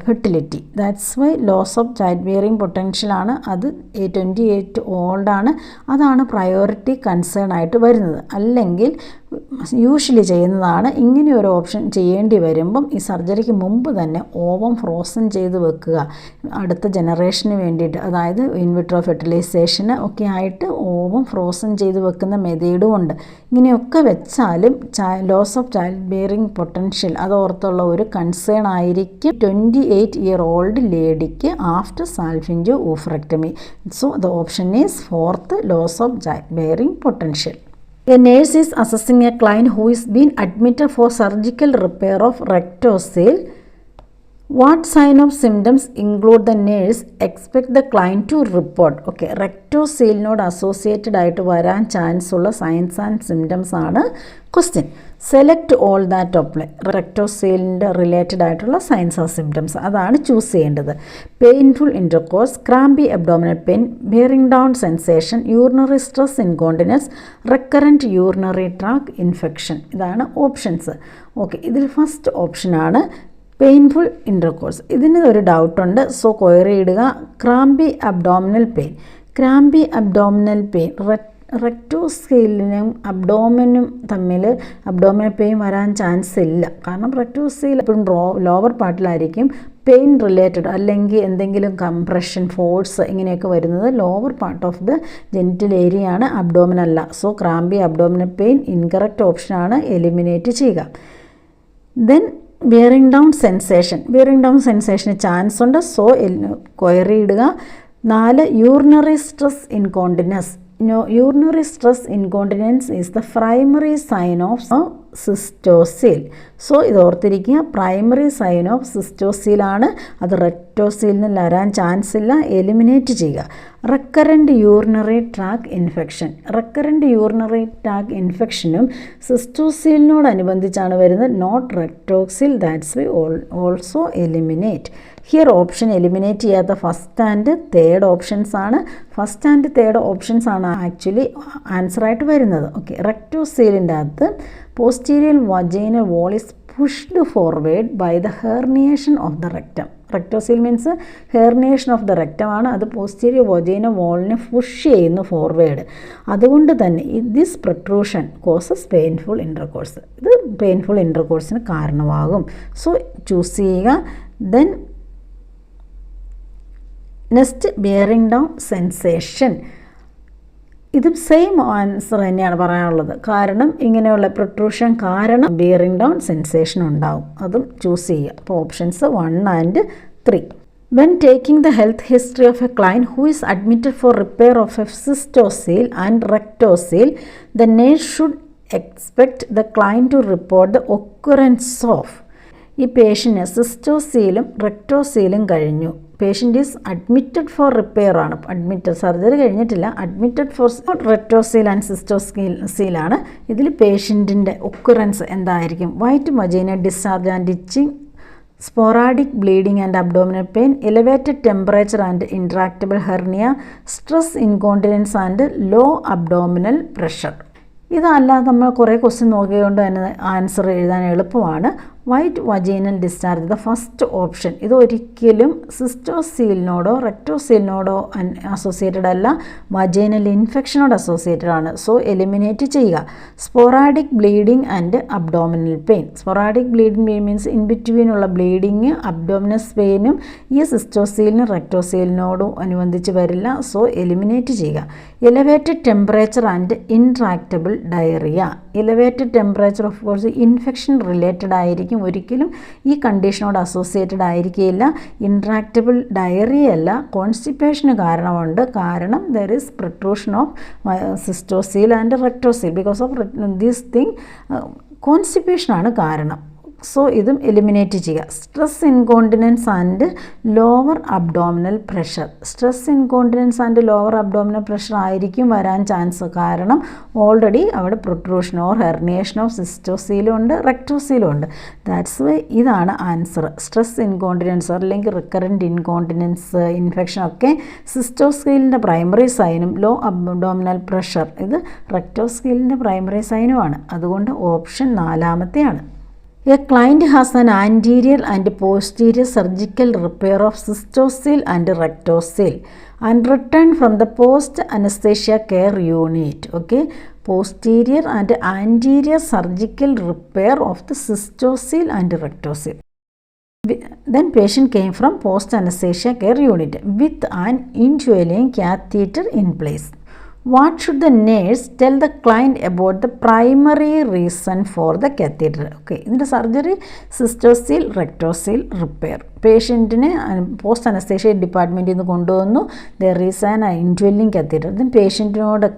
fertility. That's Y loss of child bearing പൊട്ടൻഷ്യലാണ്. അത് 28 ഓൾഡാണ്. അതാണ് പ്രയോറിറ്റി കൺസേൺ ആയിട്ട് വരുന്നത്. അല്ലെങ്കിൽ യൂഷ്വലി ചെയ്യുന്നതാണ്. ഇങ്ങനെ ഒരു ഓപ്ഷൻ ചെയ്യേണ്ടി വരുമ്പം ഈ സർജറിക്ക് മുമ്പ് തന്നെ ഓവം ഫ്രോസൺ ചെയ്ത് വെക്കുക. അടുത്ത ജനറേഷന് വേണ്ടിയിട്ട്, അതായത് ഇൻവിട്രോ ഫെർട്ടിലൈസേഷന് ഒക്കെ ആയിട്ട് ഓവം ഫ്രോസൺ ചെയ്ത് വെക്കുന്ന മെത്തേഡും ഉണ്ട്. ഇങ്ങനെയൊക്കെ വെച്ചാലും loss of child bearing potential അത് ഓർത്തുള്ള ഒരു കൺസേൺ ആയിരിക്കും 28-year-old ലേഡിക്ക് after salpingo oophorectomy. So the option is fourth, loss of child bearing potential. A nurse is assessing a client who is been admitted for surgical repair of rectocele. What sign of symptoms include the nurse expect the client to report? Okay, rectocele associated ആയിട്ട് വരാൻ ചാൻസ് ഉള്ള സൈൻസ് ആൻഡ് സിംറ്റംസ് ആണ് question. Select all that apply. റെക്ടോസെയിലിൻ്റെ റിലേറ്റഡ് ആയിട്ടുള്ള സൈൻസ് ആൻഡ് സിംറ്റംസ് അതാണ് ചൂസ് ചെയ്യേണ്ടത്. Painful intercourse, crampy abdominal pain, bearing down sensation, urinary stress incontinence, recurrent urinary tract infection. ഇതാണ് ഓപ്ഷൻസ്. ഓക്കെ, ഇതിൽ ഫസ്റ്റ് ഓപ്ഷനാണ് പെയിൻഫുൾ ഇൻ്റർകോഴ്സ്. ഇതിന് ഒരു ഡൗട്ടുണ്ട്. സോ ക്വയറി ഇടുക. Crampy abdominal pain. Crampy abdominal pain റെക്ടോസെയിലിനും അബ്ഡോമിനും തമ്മിൽ അബ്ഡോമിനൽ പെയിൻ വരാൻ ചാൻസ് ഇല്ല. കാരണം റെക്ടോസെയിൽ എപ്പോഴും ലോവർ പാർട്ടിലായിരിക്കും പെയിൻ റിലേറ്റഡ്, അല്ലെങ്കിൽ എന്തെങ്കിലും കംപ്രഷൻ, ഫോഴ്സ് ഇങ്ങനെയൊക്കെ വരുന്നത് lower part of the genital area ആണ്, അബ്ഡോമിൻ അല്ല. So crampy abdominal pain incorrect ഓപ്ഷനാണ്, എലിമിനേറ്റ് ചെയ്യുക. Then bearing down sensation. Bearing down സെൻസേഷന് ചാൻസ് ഉണ്ട്. സോ ക്വയറി ഇടുക. 4, urinary stress incontinence. Urinary stress incontinence is the primary sign of cystocele. So ഇത് ഓർത്തിരിക്കുക, പ്രൈമറി സൈൻ ഓഫ് സിസ്റ്റോസീൽ ആണ്. അത് റെക്ടോസീലിന് വരാൻ ചാൻസ് ഇല്ല, എലിമിനേറ്റ് ചെയ്യുക. Recurrent urinary tract infection. Recurrent urinary tract ഇൻഫെക്ഷനും സിസ്റ്റോസീലിനോടനുബന്ധിച്ചാണ് വരുന്നത്, not rectocele. That's why also eliminate. Here option eliminate ചെയ്യാത്ത ഫസ്റ്റ് ആൻഡ് തേർഡ് ഓപ്ഷൻസ് ആണ്. ഫസ്റ്റ് ആൻഡ് തേർഡ് ഓപ്ഷൻസ് ആണ് ആക്ച്വലി ആൻസറായിട്ട് വരുന്നത്. ഓക്കെ, റെക്ടോസീലിൻ്റെ അകത്ത് posterior vaginal wall is pushed forward by the herniation of the rectum. Rectocele means herniation of the rectum ആണ്. അത് പോസ്റ്റീരിയർ വജൈനൽ വാളിനെ പുഷ് ചെയ്യുന്നു ഫോർവേഡ്. അതുകൊണ്ട് തന്നെ this protrusion causes painful intercourse. ഇത് പെയിൻഫുൾ ഇൻ്റർകോഴ്സിന് കാരണമാകും. സോ ചൂസ് ചെയ്യുക. Then next bearing down sensation. ഇതും സെയിം ആൻസർ തന്നെയാണ് പറയാനുള്ളത്. കാരണം ഇങ്ങനെയുള്ള പ്രൊട്രൂഷൻ കാരണം ബിയറിംഗ് ഡൗൺ സെൻസേഷൻ ഉണ്ടാവും. അതും ചൂസ് ചെയ്യുക. അപ്പോൾ options 1 and 3. When taking the health history of a client who is admitted for repair of a cystocele and rectocele, the nurse should expect the client to report the occurrence of. ഈ പേഷ്യൻറ്റ് സിസ്റ്റോസീലും റെക്ടോസീലും കഴിഞ്ഞു. Patient is admitted for repair ആണ്. അഡ്മിറ്റഡ്, സർജറി കഴിഞ്ഞിട്ടില്ല. അഡ്മിറ്റഡ് ഫോർ റെക്ടോസീൽ ആൻഡ് സിസ്റ്റോസീലാണ്. ഇതിൽ പേഷ്യൻറ്റിൻ്റെ ഒക്കുറൻസ് എന്തായിരിക്കും? White vagina discharge and itching, sporadic bleeding and abdominal pain, elevated temperature and intractable hernia, stress incontinence and low abdominal pressure. ഇതല്ലാതെ നമ്മൾ കുറേ ക്വസ്റ്റ്യൻ നോക്കിയതുകൊണ്ട് തന്നെ ആൻസർ എഴുതാൻ എളുപ്പമാണ്. White vaginal discharge the first option ഇത് ഒരിക്കലും സിസ്റ്റോസീലിനോടോ റെക്ടോസീലിനോടോ അസോസിയേറ്റഡ് അല്ല, വജൈനൽ ഇൻഫെക്ഷനോട് അസോസിയേറ്റഡ് ആണ്. സോ എലിമിനേറ്റ് ചെയ്യുക. Sporadic bleeding and abdominal pain. Sporadic bleeding means in ബിറ്റ്വീനുള്ള ബ്ലീഡിങ് അബ്ഡോമിനസ് പെയിനും ഈ സിസ്റ്റോസീലിനും റെക്ടോസീലിനോടും അനുബന്ധിച്ച് വരില്ല. സോ എലിമിനേറ്റ് ചെയ്യുക. Elevated temperature and intractable diarrhoea. Elevated temperature of course infection related ആയിരിക്കും, ഒരിക്കലും ഈ കണ്ടീഷനോട് അസോസിയേറ്റഡ് ആയിരിക്കില്ല. ഇൻട്രാക്റ്റബിൾ ഡയറിയ അല്ല, കോൺസ്റ്റിപ്പേഷന് കാരണമുണ്ട്. കാരണം there is protrusion of cystocele and rectocele. Because of this thing കോൺസ്റ്റിപ്പേഷനാണ് കാരണം. സോ ഇതും എലിമിനേറ്റ് ചെയ്യുക. Stress incontinence and lower abdominal pressure. Stress incontinence and lower abdominal pressure ആയിരിക്കും വരാൻ ചാൻസ്. കാരണം ഓൾറെഡി അവിടെ പ്രൊട്രൂഷൻ ഓർ ഹെർണിയേഷൻ ഓഫ് സിസ്റ്റോസീലും ഉണ്ട്, റെക്ടോസീലും ഉണ്ട്. ദാറ്റ്സ് വൈ ഇതാണ് ആൻസർ. സ്ട്രെസ് ഇൻകോണ്ടിനൻസ് അല്ലെങ്കിൽ റിക്കറൻറ്റ് ഇൻകോണ്ടിനൻസ് ഇൻഫെക്ഷൻ ഒക്കെ സിസ്റ്റോസീലിൻ്റെ പ്രൈമറി സൈനും ലോ അബ്ഡോമിനൽ പ്രഷർ ഇത് റെക്ടോസീലിൻ്റെ പ്രൈമറി സൈനുമാണ്. അതുകൊണ്ട് option 4-ാമത്തെയാണ്. A client has an anterior and posterior surgical repair of cystocele and rectocele and returned from the post anesthesia care unit. Okay, posterior and anterior surgical repair of the cystocele and rectocele. Then patient came from post anesthesia care unit with an indwelling catheter in place. What should the nurse tell the client about the primary reason for the catheter? Okay, ഇതിൻ്റെ സർജറി സിസ്റ്റോസീൽ റെക്ടോസീൽ റിപ്പയർ. പേഷ്യൻറ്റിനെ പോസ്റ്റ് അനസ്തേഷ്യ ഡിപ്പാർട്ട്മെൻറ്റിൽ നിന്ന് കൊണ്ടുവന്നു. There is an indwelling catheter. ഇതിന് പേഷ്യൻറ്റിനോട്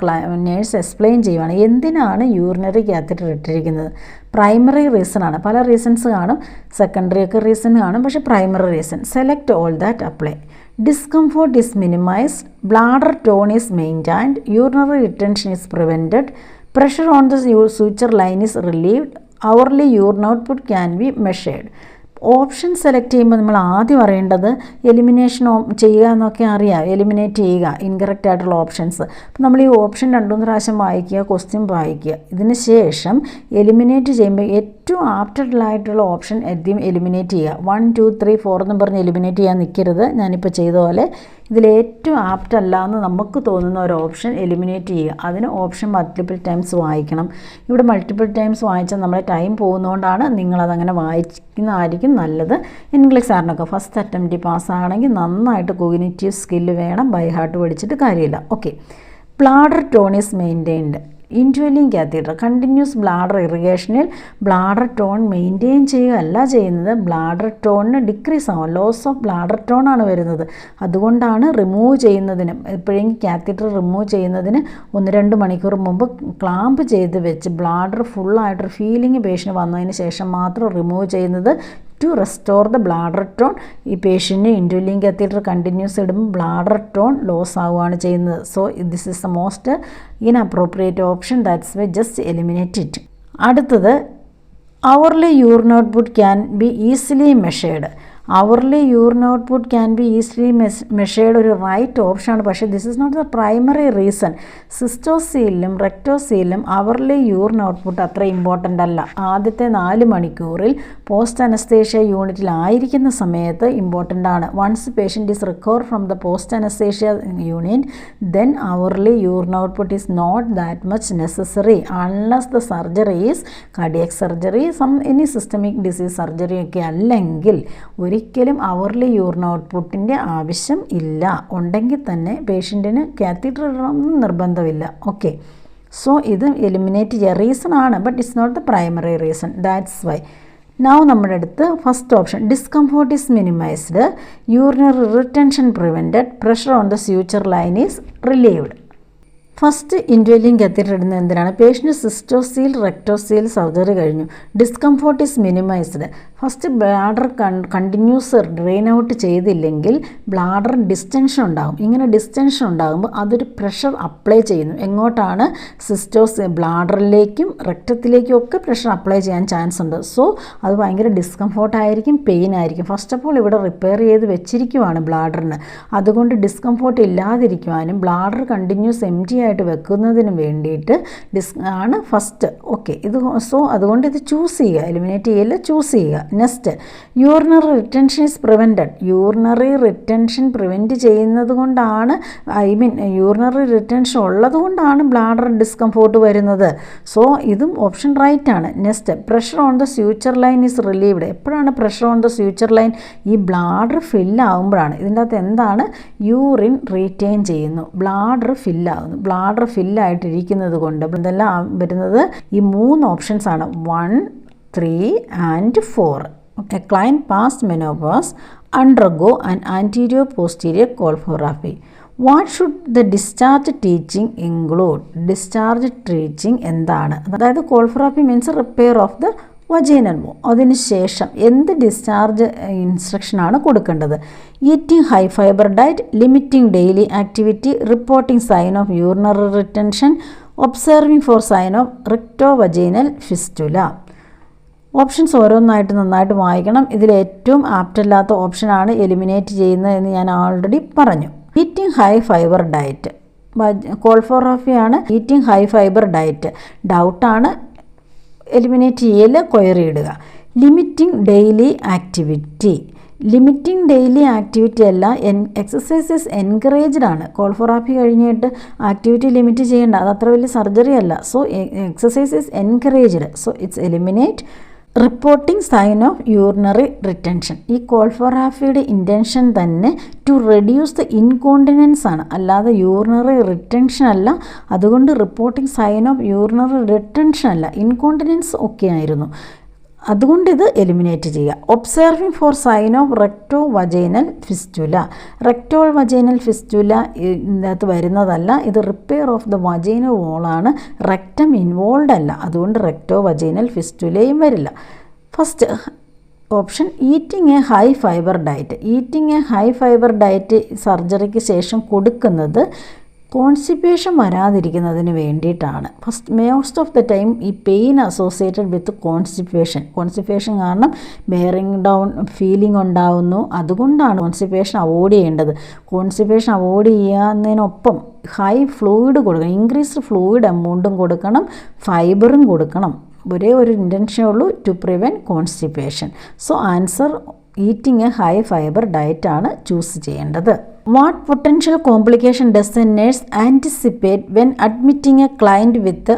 നേഴ്സ് എക്സ്പ്ലെയിൻ ചെയ്യുവാണ് എന്തിനാണ് യൂറിനറി കാത്തറ്റർ ഇട്ടിരിക്കുന്നത്. പ്രൈമറി റീസൺ ആണ്. പല റീസൺസ് കാണും, സെക്കൻഡറി ഒക്കെ റീസൺ കാണും, പക്ഷേ primary reason. Select all that apply. Discomfort is minimized, bladder tone is maintained, urinary retention is prevented, pressure on the suture line is relieved, hourly urine output can be measured. Option select ചെയ്യുമ്പോൾ നമ്മൾ ആദ്യം അറിയേണ്ടത് എലിമിനേഷൻ ചെയ്യുക എന്നൊക്കെ അറിയാം, എലിമിനേറ്റ് ചെയ്യുക ഇൻകറക്റ്റ് ആയിട്ടുള്ള ഓപ്ഷൻസ്. അപ്പം നമ്മൾ ഈ ഓപ്ഷൻ 2-3 പ്രാവശ്യം വായിക്കുക, ക്വസ്റ്റ്യൻ വായിക്കുക. ഇതിന് ശേഷം എലിമിനേറ്റ് ചെയ്യുമ്പോൾ ഏറ്റവും ആപ്റ്റഡായിട്ടുള്ള ഓപ്ഷൻ ആദ്യം എലിമിനേറ്റ് ചെയ്യുക. 1, 2, 3, 4 എന്നും പറഞ്ഞ് എലിമിനേറ്റ് ചെയ്യാൻ നിൽക്കരുത്. ഞാനിപ്പോൾ ചെയ്ത പോലെ ഇതിലേറ്റവും ആപ്റ്റ് അല്ല എന്ന് നമുക്ക് തോന്നുന്ന ഒരു ഓപ്ഷൻ എലിമിനേറ്റ് ചെയ്യുക. അതിന് ഓപ്ഷൻ മൾട്ടിപ്പിൾ ടൈംസ് വായിക്കണം. ഇവിടെ മൾട്ടിപ്പിൾ ടൈംസ് വായിച്ചാൽ നമ്മുടെ ടൈം പോകുന്നതുകൊണ്ടാണ് നിങ്ങളതങ്ങനെ വായിക്കുന്നതായിരിക്കും നല്ലത്. ഇംഗ്ലീഷ് സാറിനൊക്കെ ഫസ്റ്റ് അറ്റംപ്റ്റ് പാസ്സാകണമെങ്കിൽ നന്നായിട്ട് കോഗ്നിറ്റീവ് സ്കില്ല് വേണം, ബൈ ഹാർട്ട് പഠിച്ചിട്ട് കാര്യമില്ല. Okay, bladder tone is maintained. Indwelling catheter continuous bladder ഇറിഗേഷനിൽ ബ്ലാഡർ ടോൺ മെയിൻറ്റെയിൻ ചെയ്യുകയല്ല ചെയ്യുന്നത്, ബ്ലാഡർ ടോണിന് ഡിക്രീസ് ആവും, ലോസ് ഓഫ് ബ്ലാഡർ ടോൺ ആണ് വരുന്നത്. അതുകൊണ്ടാണ് റിമൂവ് ചെയ്യുന്നതിന് എപ്പോഴെങ്കിലും കാത്തീറ്റർ റിമൂവ് ചെയ്യുന്നതിന് 1-2 മണിക്കൂർ മുമ്പ് ക്ലാമ്പ് ചെയ്ത് വെച്ച് ബ്ലാഡർ ഫുള്ളായിട്ടൊരു ഫീലിംഗ് പേഷ്യൻ്റ് വന്നതിന് ശേഷം മാത്രം റിമൂവ് ചെയ്യുന്നത്. To restore the bladder tone. ഈ പേഷ്യൻറ്റിന് ഇൻഡ്വെല്ലിംഗ് കാത്തീറ്റർ കണ്ടിന്യൂസ് ഇടുമ്പോൾ ബ്ലാഡർ ടോൺ ലോസ് ആവുകയാണ് ചെയ്യുന്നത്. So this is the most inappropriate option. That's why just eliminate it. അടുത്തത് hourly urine output can be easily measured. Hourly urine output can be easily measured ഒരു റൈറ്റ് ഓപ്ഷനാണ്. പക്ഷേ this is not the primary reason. സിസ്റ്റോസീലിലും റെക്ടോസീലിലും അവർലി യൂറിൻ ഔട്ട്പുട്ട് അത്ര ഇമ്പോർട്ടൻ്റ് അല്ല. ആദ്യത്തെ 4 മണിക്കൂറിൽ പോസ്റ്റ് അനസ്തേഷ്യ യൂണിറ്റിലായിരിക്കുന്ന സമയത്ത് ഇമ്പോർട്ടൻ്റ് ആണ്. Once patient is recover from the post anaesthesia unit then hourly urine output is not that much necessary unless the surgery is cardiac surgery, any systemic disease surgery ഒക്കെ അല്ലെങ്കിൽ ഒരിക്കലും അവർലി യൂറിൻ ഔട്ട്പുട്ടിൻ്റെ ആവശ്യം ഇല്ല. ഉണ്ടെങ്കിൽ തന്നെ പേഷ്യൻറ്റിന് കാത്തീറ്റർ ഇടണമെന്ന് നിർബന്ധമില്ല. ഓക്കെ, സോ ഇത് എലിമിനേറ്റ് ചെയ്യുക. റീസൺ ആണ്, but it's not the primary reason. That's why now നമ്മുടെ അടുത്ത് first option discomfort is minimised, urinary retention prevented, pressure on the suture line is relieved. First indwelling catheter ഇടുന്നത് എന്തിനാണ്? പേഷ്യൻ്റ് സിസ്റ്റോസീൽ റെക്ടോസീൽ സർജറി കഴിഞ്ഞു, discomfort is minimised. First bladder continuous drain out ചെയ്തില്ലെങ്കിൽ ബ്ലാഡർ ഡിസ്റ്റൻഷൻ ഉണ്ടാകും. ഇങ്ങനെ ഡിസ്റ്റൻഷൻ ഉണ്ടാകുമ്പോൾ അതൊരു പ്രഷർ അപ്ലൈ ചെയ്യുന്നു. എങ്ങോട്ടാണ്? ബ്ലാഡറിലേക്കും രക്തത്തിലേക്കും ഒക്കെ പ്രഷർ അപ്ലൈ ചെയ്യാൻ ചാൻസ് ഉണ്ട്. സോ അത് ഭയങ്കര ഡിസ്കംഫോർട്ടായിരിക്കും, പെയിൻ ആയിരിക്കും. ഫസ്റ്റ് ഓഫ് ഓൾ ഇവിടെ റിപ്പയർ ചെയ്ത് വെച്ചിരിക്കുവാണ് ബ്ലാഡറിന്. അതുകൊണ്ട് ഡിസ്കംഫോർട്ട് ഇല്ലാതിരിക്കുവാനും ബ്ലാഡർ കണ്ടിന്യൂസ് എം ടി ആയിട്ട് വെക്കുന്നതിന് വേണ്ടിയിട്ട് ആണ് ഫസ്റ്റ്. ഓക്കെ, ഇത് സോ അതുകൊണ്ട് ഇത് ചൂസ് ചെയ്യുക, എലിമിനേറ്റ് ചെയ്യില്ല, ചൂസ് ചെയ്യുക. Next, urinary retention is prevented. Urinary retention prevent ചെയ്യുന്നത് കൊണ്ടാണ്, യൂറിനറി റിറ്റൻഷൻ ഉള്ളത് കൊണ്ടാണ് ബ്ലാഡർ ഡിസ്കംഫോർട്ട് വരുന്നത്. സോ ഇതും ഓപ്ഷൻ റൈറ്റ് ആണ്. Next, pressure on the suture line is relieved. എപ്പോഴാണ് pressure on the suture line? ഈ ബ്ലാഡർ ഫില്ലാകുമ്പോഴാണ്. ഇതിൻ്റെ അകത്ത് എന്താണ്? യൂറിൻ റീറ്റെയിൻ ചെയ്യുന്നു, ബ്ലാഡർ ഫില്ലാകുന്നു. ബ്ലാഡർ ഫില്ലായിട്ടിരിക്കുന്നത് കൊണ്ട് ഇതെല്ലാം വരുന്നത് ഈ 3 ഓപ്ഷൻസ് ആണ്, 1, 3 and 4. A client past menopause undergo an anterior posterior colporrhaphy. What should the discharge teaching include? Discharge teaching എന്താണ്? അതായത് colporrhaphy means repair of the vaginal wall. അതിനുശേഷം എന്ത് ഡിസ്ചാർജ് ഇൻസ്ട്രക്ഷനാണ് കൊടുക്കേണ്ടത്? Eating high fibre diet, limiting daily activity, reporting sign of urinary retention, observing for sign of rectovaginal fistula. Options ഓരോന്നായിട്ട് നന്നായിട്ട് വായിക്കണം. ഇതിൽ ഏറ്റവും ആപ്റ്റല്ലാത്ത ഓപ്ഷനാണ് എലിമിനേറ്റ് ചെയ്യുന്നത് എന്ന് ഞാൻ ഓൾറെഡി പറഞ്ഞു. ഈറ്റിംഗ് ഹൈ ഫൈബർ ഡയറ്റ്, കോൾഫോറാഫിയാണ് ഈറ്റിംഗ് ഹൈ ഫൈബർ ഡയറ്റ്. ഡൗട്ടാണ്, എലിമിനേറ്റ് ചെയ്യൽ, ക്വയറി ഇടുക. Limiting daily activity, limiting daily activity അല്ല, എക്സസൈസസ് എൻകറേജ്ഡ് ആണ്. കോൾഫോറാപ്പി കഴിഞ്ഞിട്ട് ആക്ടിവിറ്റി ലിമിറ്റ് ചെയ്യേണ്ട, അത് അത്ര വലിയ സർജറി അല്ല. So exercise is encouraged, so it's eliminate. Reporting sign of urinary retention, ഈ കോൾഫോറാഫിയുടെ ഇൻറ്റൻഷൻ തന്നെ ടു റെഡ്യൂസ് ദ ഇൻകോണ്ടിനൻസ് ആണ്, അല്ലാതെ യൂറിനറി റിറ്റൻഷൻ അല്ല. അതുകൊണ്ട് reporting sign of urinary retention അല്ല, ഇൻകോണ്ടിനൻസ് ഒക്കെ ആയിരുന്നു. അതുകൊണ്ട് ഇത് എലിമിനേറ്റ് ചെയ്യുക. Observing for sign of recto vaginal fistula, recto vaginal fistula ഇതിനകത്ത് വരുന്നതല്ല. ഇത് റിപ്പയർ ഓഫ് ദ വജൈനൽ വോളാണ്, റെക്റ്റം ഇൻവോൾവ് അല്ല. അതുകൊണ്ട് റെക്ടോ വജൈനൽ ഫിസ്റ്റുലയും വരില്ല. First option eating a high fibre diet. Eating a high fibre diet സർജറിക്ക് ശേഷം കൊടുക്കുന്നത് കോൺസ്റ്റിപ്പേഷൻ വരാതിരിക്കുന്നതിന് വേണ്ടിയിട്ടാണ്. മോസ്റ്റ് ഓഫ് ദ ടൈം ഈ പെയിൻ അസോസിയേറ്റഡ് വിത്ത് കോൺസ്റ്റിപ്പേഷൻ കാരണം ബെയറിംഗ് ഡൗൺ ഫീലിംഗ് ഉണ്ടാവുന്നു. അതുകൊണ്ടാണ് കോൺസ്റ്റിപ്പേഷൻ അവോയ്ഡ് ചെയ്യേണ്ടത്. കോൺസ്റ്റിപ്പേഷൻ അവോയ്ഡ് ചെയ്യുന്നതിനൊപ്പം ഹൈ ഫ്ലൂയിഡ് കൊടുക്കണം, ഇൻക്രീസ്ഡ് ഫ്ലൂയിഡ് എമൗണ്ടും കൊടുക്കണം, ഫൈബറും കൊടുക്കണം. ഒരേ ഒരു ഇൻറ്റൻഷനേ ഉള്ളൂ, to prevent constipation. So answer eating a high fibre diet ആണ് ചൂസ് ചെയ്യേണ്ടത്. What potential complication does a nurse anticipate when admitting a client with the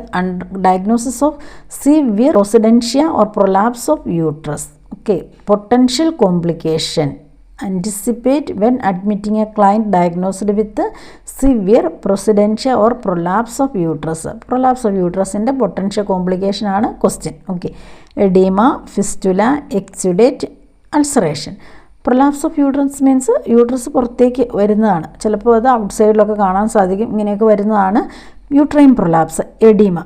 diagnosis of severe procedentia or prolapse of uterus? Okay, potential complication anticipate when admitting a client diagnosed with the severe procedentia or prolapse of uterus. Prolapse of uterus inde potential complication aanu question. Okay, edema, fistula, exudate, ulceration. Prolapse of uterus means uterus പുറത്തേക്ക് വരുന്നതാണ്. ചിലപ്പോൾ അത് ഔട്ട് സൈഡിലൊക്കെ കാണാൻ സാധിക്കും. ഇങ്ങനെയൊക്കെ വരുന്നതാണ് യൂട്രൈൻ പ്രൊലാപ്സ്. എഡിമ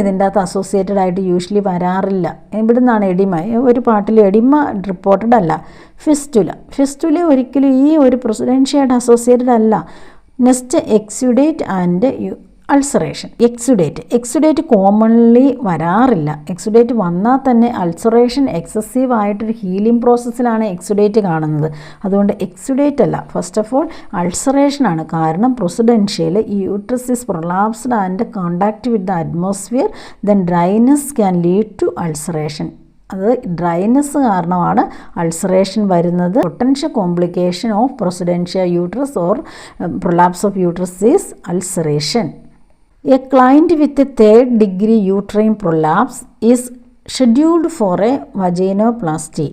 ഇതിൻ്റെ അകത്ത് അസോസിയേറ്റഡ് ആയിട്ട് യൂഷ്വലി വരാറില്ല. ഇവിടെ നിന്നാണ് എഡിമ, ഒരു പാട്ടിൽ എഡിമ റിപ്പോർട്ടഡ് അല്ല. ഫിസ്റ്റുല ഒരിക്കലും ഈ ഒരു പ്രൊസിഡൻഷ്യയായിട്ട് അസോസിയേറ്റഡ് അല്ല. Next exudate and ulceration. Exudate commonly വരാറില്ല. എക്സുഡേറ്റ് വന്നാൽ തന്നെ അൾസറേഷൻ എക്സസീവ് ആയിട്ടൊരു ഹീലിംഗ് പ്രോസസ്സിലാണ് എക്സുഡേറ്റ് കാണുന്നത്. അതുകൊണ്ട് എക്സുഡേറ്റ് അല്ല. ഫസ്റ്റ് ഓഫ് ഓൾ അൾസറേഷനാണ്. കാരണം പ്രൊസിഡൻഷ്യയിൽ ഈ uterus is prolapsed and contact with the atmosphere, then dryness can lead to ulceration. അത് ഡ്രൈനെസ് കാരണമാണ് അൾസറേഷൻ വരുന്നത്. Potential complication of procidentia uterus or prolapse of uterus is ulceration. A client with a 3rd degree uterine prolapse is scheduled for a vaginoplasty.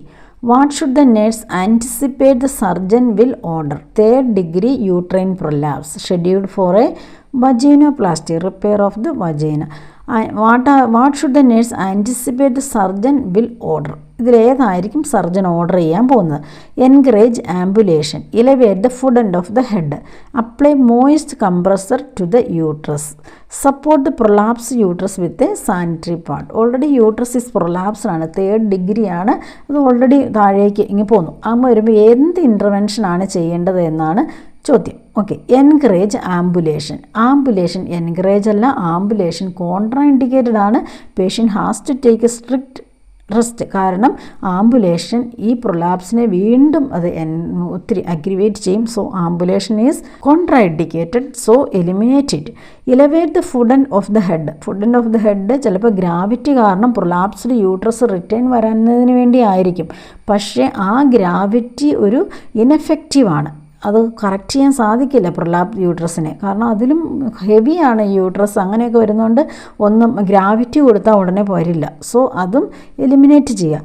What should the nurse anticipate the surgeon will order? 3rd degree uterine prolapse scheduled for a Vaginoplasty, repair of the vagina. What should the nurse anticipate the surgeon will order? ഇതിലേതായിരിക്കും സർജൻ ഓർഡർ ചെയ്യാൻ പോകുന്നത്? Encourage ambulation, elevate the foot end of the head, apply moist compressor to the uterus, support the prolapse uterus with a sanitary pad. Already uterus is prolapsed ആണ്, 3rd ഡിഗ്രി ആണ്, അത് ഓൾറെഡി താഴേക്ക് ഇങ്ങനെ പോകുന്നു. ആകുമ്പോൾ വരുമ്പോൾ എന്ത് ഇൻ്റർവെൻഷനാണ് ചെയ്യേണ്ടത് എന്നാണ് ചോദ്യം. Okay, encourage ambulation. Ambulation encourage അല്ല, ആംബുലേഷൻ കോൺട്രാ ഇൻഡിക്കേറ്റഡ് ആണ്. Patient has to take a strict rest. കാരണം ആംബുലേഷൻ ഈ പ്രൊലാപ്സിനെ വീണ്ടും അത് ഒത്തിരി അഗ്രിവേറ്റ് ചെയ്യും. So ambulation is contraindicated, so eliminate it. Elevate the foot end of the head. Foot end of the head ചിലപ്പോൾ ഗ്രാവിറ്റി കാരണം പ്രൊലാപ്സ്ഡ് യൂട്രസ് റിട്ടേൺ വരുന്നതിന് വേണ്ടി ആയിരിക്കും. പക്ഷേ ആ ഗ്രാവിറ്റി ഒരു ഇനെഫക്റ്റീവാണ്, അത് കറക്റ്റ് ചെയ്യാൻ സാധിക്കില്ല പ്രൊലാപ്സ് യൂട്രസിനെ. കാരണം അതിലും ഹെവിയാണ് യൂട്രസ്. അങ്ങനെയൊക്കെ വരുന്നതുകൊണ്ട് ഒന്നും ഗ്രാവിറ്റി കൊടുത്താൽ ഉടനെ വരില്ല. സോ അതും എലിമിനേറ്റ് ചെയ്യുക.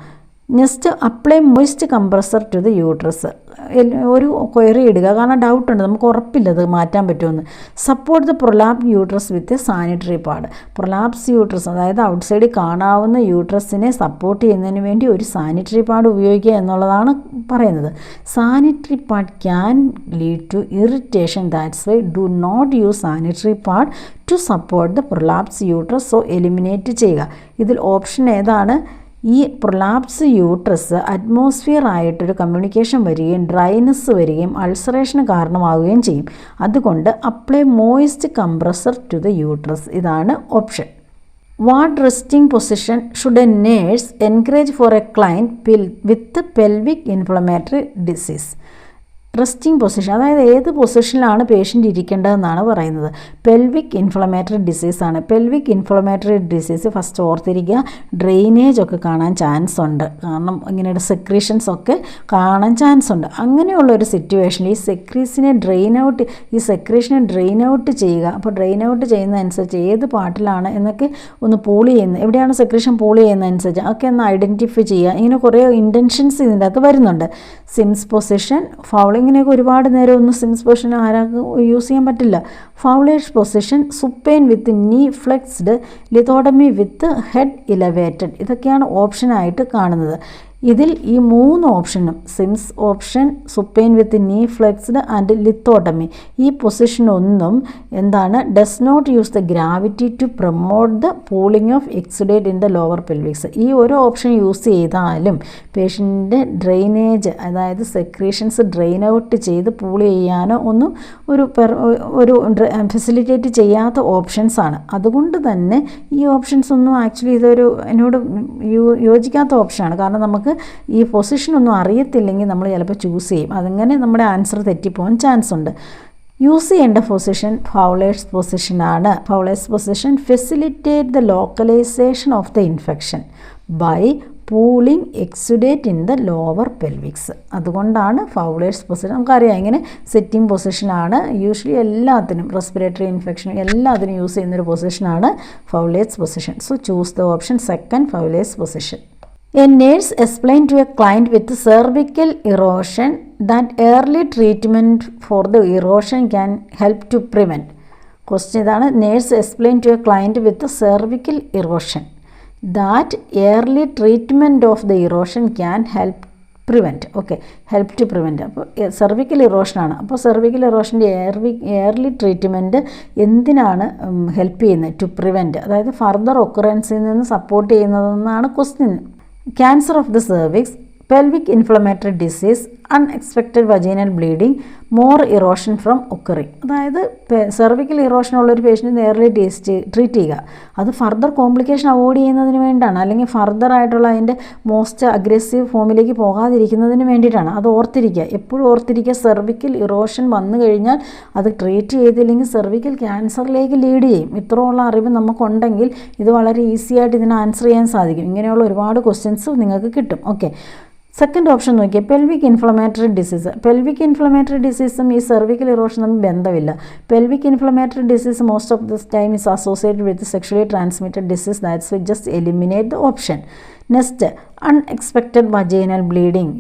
Next, apply moist compressor to the uterus. ഒരു ക്വയറി ഇടുക, കാരണം ഡൗട്ടുണ്ട്, നമുക്ക് ഉറപ്പില്ല അത് മാറ്റാൻ പറ്റുമെന്ന്. Support the prolapse uterus with a sanitary pad. Prolapse uterus, അതായത് ഔട്ട്സൈഡിൽ കാണാവുന്ന യൂട്രസിനെ സപ്പോർട്ട് ചെയ്യുന്നതിന് വേണ്ടി ഒരു സാനിറ്ററി പാഡ് ഉപയോഗിക്കുക എന്നുള്ളതാണ് പറയുന്നത്. Sanitary pad can lead to irritation, that's why do not use sanitary pad to support the prolapse uterus. So eliminate ചെയ്യുക. ഇതിൽ ഓപ്ഷൻ ഏതാണ്? ഈ പ്രൊലാപ്സ് യൂട്രസ് അറ്റ്മോസ്ഫിയർ ആയിട്ടൊരു കമ്മ്യൂണിക്കേഷൻ വരികയും ഡ്രൈനെസ് വരികയും അൾസറേഷന് കാരണമാവുകയും ചെയ്യും. അതുകൊണ്ട് apply moist compressor to the uterus. ഇതാണ് ഓപ്ഷൻ. What resting position should a nurse encourage for a client with pelvic inflammatory disease? Resting position, അതായത് ഏത് പൊസിഷനിലാണ് പേഷ്യൻ്റ് ഇരിക്കേണ്ടതെന്നാണ് പറയുന്നത്. പെൽവിക് ഇൻഫ്ലമേറ്ററി ഡിസീസാണ്. പെൽവിക് ഇൻഫ്ലമേറ്ററി ഡിസീസ് ഫസ്റ്റ് ഓർത്തിരിക്കുക, ഡ്രെയിനേജ് ഒക്കെ കാണാൻ ചാൻസ് ഉണ്ട്. കാരണം ഇങ്ങനെയുള്ള സെക്രീഷൻസ് ഒക്കെ കാണാൻ ചാൻസ് ഉണ്ട്. അങ്ങനെയുള്ളൊരു സിറ്റുവേഷനിൽ ഈ സെക്രീഷനെ ഡ്രെയിൻ ഔട്ട് ചെയ്യുക. അപ്പോൾ ഡ്രെയിൻ ഔട്ട് ചെയ്യുന്നതനുസരിച്ച് ഏത് പാർട്ടിലാണ് എന്നൊക്കെ ഒന്ന് പൂൾ ചെയ്യുന്നത്, എവിടെയാണ് സെക്രീഷൻ പൂൾ ചെയ്യുന്നതനുസരിച്ച് ഒക്കെ ഒന്ന് ഐഡൻറ്റിഫൈ ചെയ്യുക. ഇങ്ങനെ കുറേ ഇൻറ്റൻഷൻസ് ഇതിൻ്റെ അകത്ത് വരുന്നുണ്ട്. സിംസ് പൊസിഷൻ, ഫൗളിങ്ങിനെയൊക്കെ ഒരുപാട് നേരം ഒന്നും സിംസ് പൊസിഷൻ ആരാൾക്ക് യൂസ് ചെയ്യാൻ പറ്റില്ല. ഫൗളേഴ്സ് പൊസിഷൻ, സുപ്പൈൻ വിത്ത് നീ ഫ്ലെക്സ്ഡ്, ലിത്തോട്ടമി വിത്ത് ഹെഡ് ഇലവേറ്റഡ്, ഇതൊക്കെയാണ് ഓപ്ഷനായിട്ട് കാണുന്നത്. ഇതിൽ ഈ 3 ഓപ്ഷനും, സിംസ് ഓപ്ഷൻ, സുപ്പൈൻ വിത്ത് നീ ഫ്ലെക്സ്ഡ് ആൻഡ് ലിത്തോട്ടമി, ഈ പൊസിഷനൊന്നും എന്താണ്, does not use the gravity to promote the pooling of exudate in the lower pelvics. ഈ ഓരോ ഓപ്ഷൻ യൂസ് ചെയ്താലും പേഷ്യൻ്റെ ഡ്രെയിനേജ്, അതായത് സെക്രീഷൻസ് ഡ്രെയിൻ ഔട്ട് ചെയ്ത് പൂൾ ചെയ്യാനോ ഒന്നും ഒരു ഫെസിലിറ്റേറ്റ് ചെയ്യാത്ത ഓപ്ഷൻസാണ്. അതുകൊണ്ട് തന്നെ ഈ ഓപ്ഷൻസ് ഒന്നും ആക്ച്വലി എന്നോട് യോജിക്കാത്ത ഓപ്ഷനാണ്. കാരണം നമുക്ക് ഈ പൊസിഷനൊന്നും അറിയത്തില്ലെങ്കിൽ നമ്മൾ ചിലപ്പോൾ ചൂസ് ചെയ്യും. അതങ്ങനെ നമ്മുടെ ആൻസർ തെറ്റിപ്പോകാൻ ചാൻസ് ഉണ്ട്. യൂസ് ചെയ്യേണ്ട പൊസിഷൻ ഫൗളേഴ്സ് പൊസിഷനാണ്. Fowler's position facilitate the localisation of the infection by pooling exudate in the lower pelvics. അതുകൊണ്ടാണ് ഫൗളേഴ്സ് പൊസിഷൻ. നമുക്കറിയാം ഇങ്ങനെ സെറ്റിംഗ് പൊസിഷനാണ് യൂഷ്വലി എല്ലാത്തിനും, റെസ്പിറേറ്ററി ഇൻഫെക്ഷനും എല്ലാത്തിനും യൂസ് ചെയ്യുന്നൊരു പൊസിഷനാണ് Fowler's position. So choose the option second, Fowler's position. A nurse explained to a client with cervical erosion that early treatment for the erosion can help to prevent. Question ഇതാണ്, nurse explained to a client with cervical erosion that early treatment of the erosion can help prevent. ഓക്കെ, ഹെൽപ്പ് ടു പ്രിവെൻറ്റ്. അപ്പോൾ സെർവിക്കൽ ഇറോഷനാണ്. അപ്പോൾ സെർവിക്കൽ ഇറോഷൻ്റെ എയർലി ട്രീറ്റ്മെൻറ്റ് എന്തിനാണ് ഹെൽപ്പ് ചെയ്യുന്നത്? ടു പ്രിവെൻറ്റ്, അതായത് ഫർദർ ഒക്കറൻസിൽ നിന്ന് സപ്പോർട്ട് ചെയ്യുന്നതെന്നാണ് question. Cancer of the cervix, pelvic inflammatory disease, unexpected vaginal bleeding, more erosion from occurring. അതായത് സെർവിക്കൽ ഇറോഷൻ ഉള്ളൊരു പേഷ്യൻറ്റ് നേരലി ട്രീറ്റ് ചെയ്യുക. അത് ഫർദർ കോംപ്ലിക്കേഷൻ അവോയ്ഡ് ചെയ്യുന്നതിന് വേണ്ടിയിട്ടാണ്, അല്ലെങ്കിൽ ഫർദർ ആയിട്ടുള്ള അതിൻ്റെ മോസ്റ്റ് അഗ്രസീവ് ഫോമിലേക്ക് പോകാതിരിക്കുന്നതിന് വേണ്ടിയിട്ടാണ്. അത് ഓർത്തിരിക്കുക, എപ്പോഴും ഓർത്തിരിക്കുക. സെർവിക്കൽ ഇറോഷൻ വന്നു കഴിഞ്ഞാൽ അത് ട്രീറ്റ് ചെയ്തില്ലെങ്കിൽ സെർവിക്കൽ ക്യാൻസറിലേക്ക് ലീഡ് ചെയ്യും. ഇത്രയുള്ള അറിവ് നമുക്കുണ്ടെങ്കിൽ ഇത് വളരെ ഈസി ആയിട്ട് ഇതിന് ആൻസർ ചെയ്യാൻ സാധിക്കും. ഇങ്ങനെയുള്ള ഒരുപാട് ക്വസ്റ്റ്യൻസ് നിങ്ങൾക്ക് കിട്ടും. ഓക്കെ, സെക്കൻഡ് ഓപ്ഷൻ നോക്കിയാൽ pelvic inflammatory disease. Pelvic inflammatory ഡിസീസും ഈ സെർവിക്കൽ ഇറോഷനും തമ്മിൽ ബന്ധമില്ല. Pelvic inflammatory disease most of the time is associated with sexually transmitted disease. That's why just eliminate the option. Next unexpected vaginal bleeding.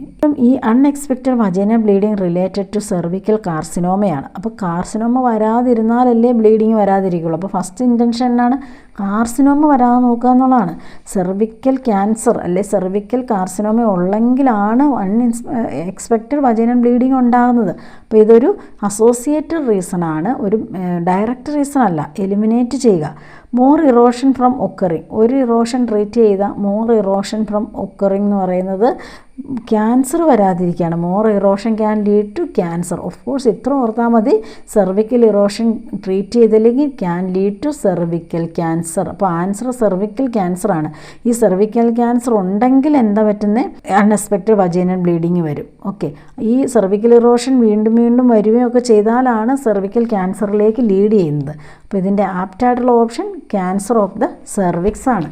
ഈ unexpected vaginal bleeding related to cervical കാർസിനോമയാണ്. അപ്പോൾ കാർസിനോമ വരാതിരുന്നാലല്ലേ ബ്ലീഡിങ് വരാതിരിക്കുള്ളൂ. അപ്പോൾ ഫസ്റ്റ് ഇൻറ്റൻഷൻ എന്നാണ്? കാർസിനോമ വരാതെ നോക്കുക എന്നുള്ളതാണ്. സെർവിക്കൽ ക്യാൻസർ അല്ലെ സെർവിക്കൽ കാർസിനോമ ഉള്ളെങ്കിലാണ് എക്സ്പെക്റ്റഡ് വജൈനൽ ബ്ലീഡിങ് ഉണ്ടാകുന്നത്. അപ്പോൾ ഇതൊരു അസോസിയേറ്റഡ് റീസൺ ആണ്, ഒരു ഡയറക്റ്റ് റീസൺ അല്ല. എലിമിനേറ്റ് ചെയ്യുക. More erosion from occurring. ഒരു ഇറോഷൻ ട്രീറ്റ് ചെയ്ത മോർ ഇറോഷൻ ഫ്രം ഒക്കറിങ് എന്ന് പറയുന്നത് ക്യാൻസർ വരാതിരിക്കുകയാണ്. More erosion can lead to cancer. Of course ഇത്ര ഓർത്താൽ മതി. സെർവിക്കൽ ഇറോഷൻ ട്രീറ്റ് ചെയ്തില്ലെങ്കിൽ can lead to cervical cancer. അപ്പോൾ ആൻസർ സെർവിക്കൽ ക്യാൻസർ ആണ്. ഈ സെർവിക്കൽ ക്യാൻസർ ഉണ്ടെങ്കിൽ എന്താ പറ്റുന്നത്? അൺഎക്സ്പെക്റ്റഡ് വജൈനൽ ബ്ലീഡിങ് വരും. ഓക്കെ, ഈ സെർവിക്കൽ ഇറോഷൻ വീണ്ടും വീണ്ടും വരികയൊക്കെ ചെയ്താലാണ് സെർവിക്കൽ ക്യാൻസറിലേക്ക് ലീഡ് ചെയ്യുന്നത്. അപ്പോൾ ഇതിൻ്റെ ആപ്റ്റായിട്ടുള്ള option cancer of the cervix ആണ്.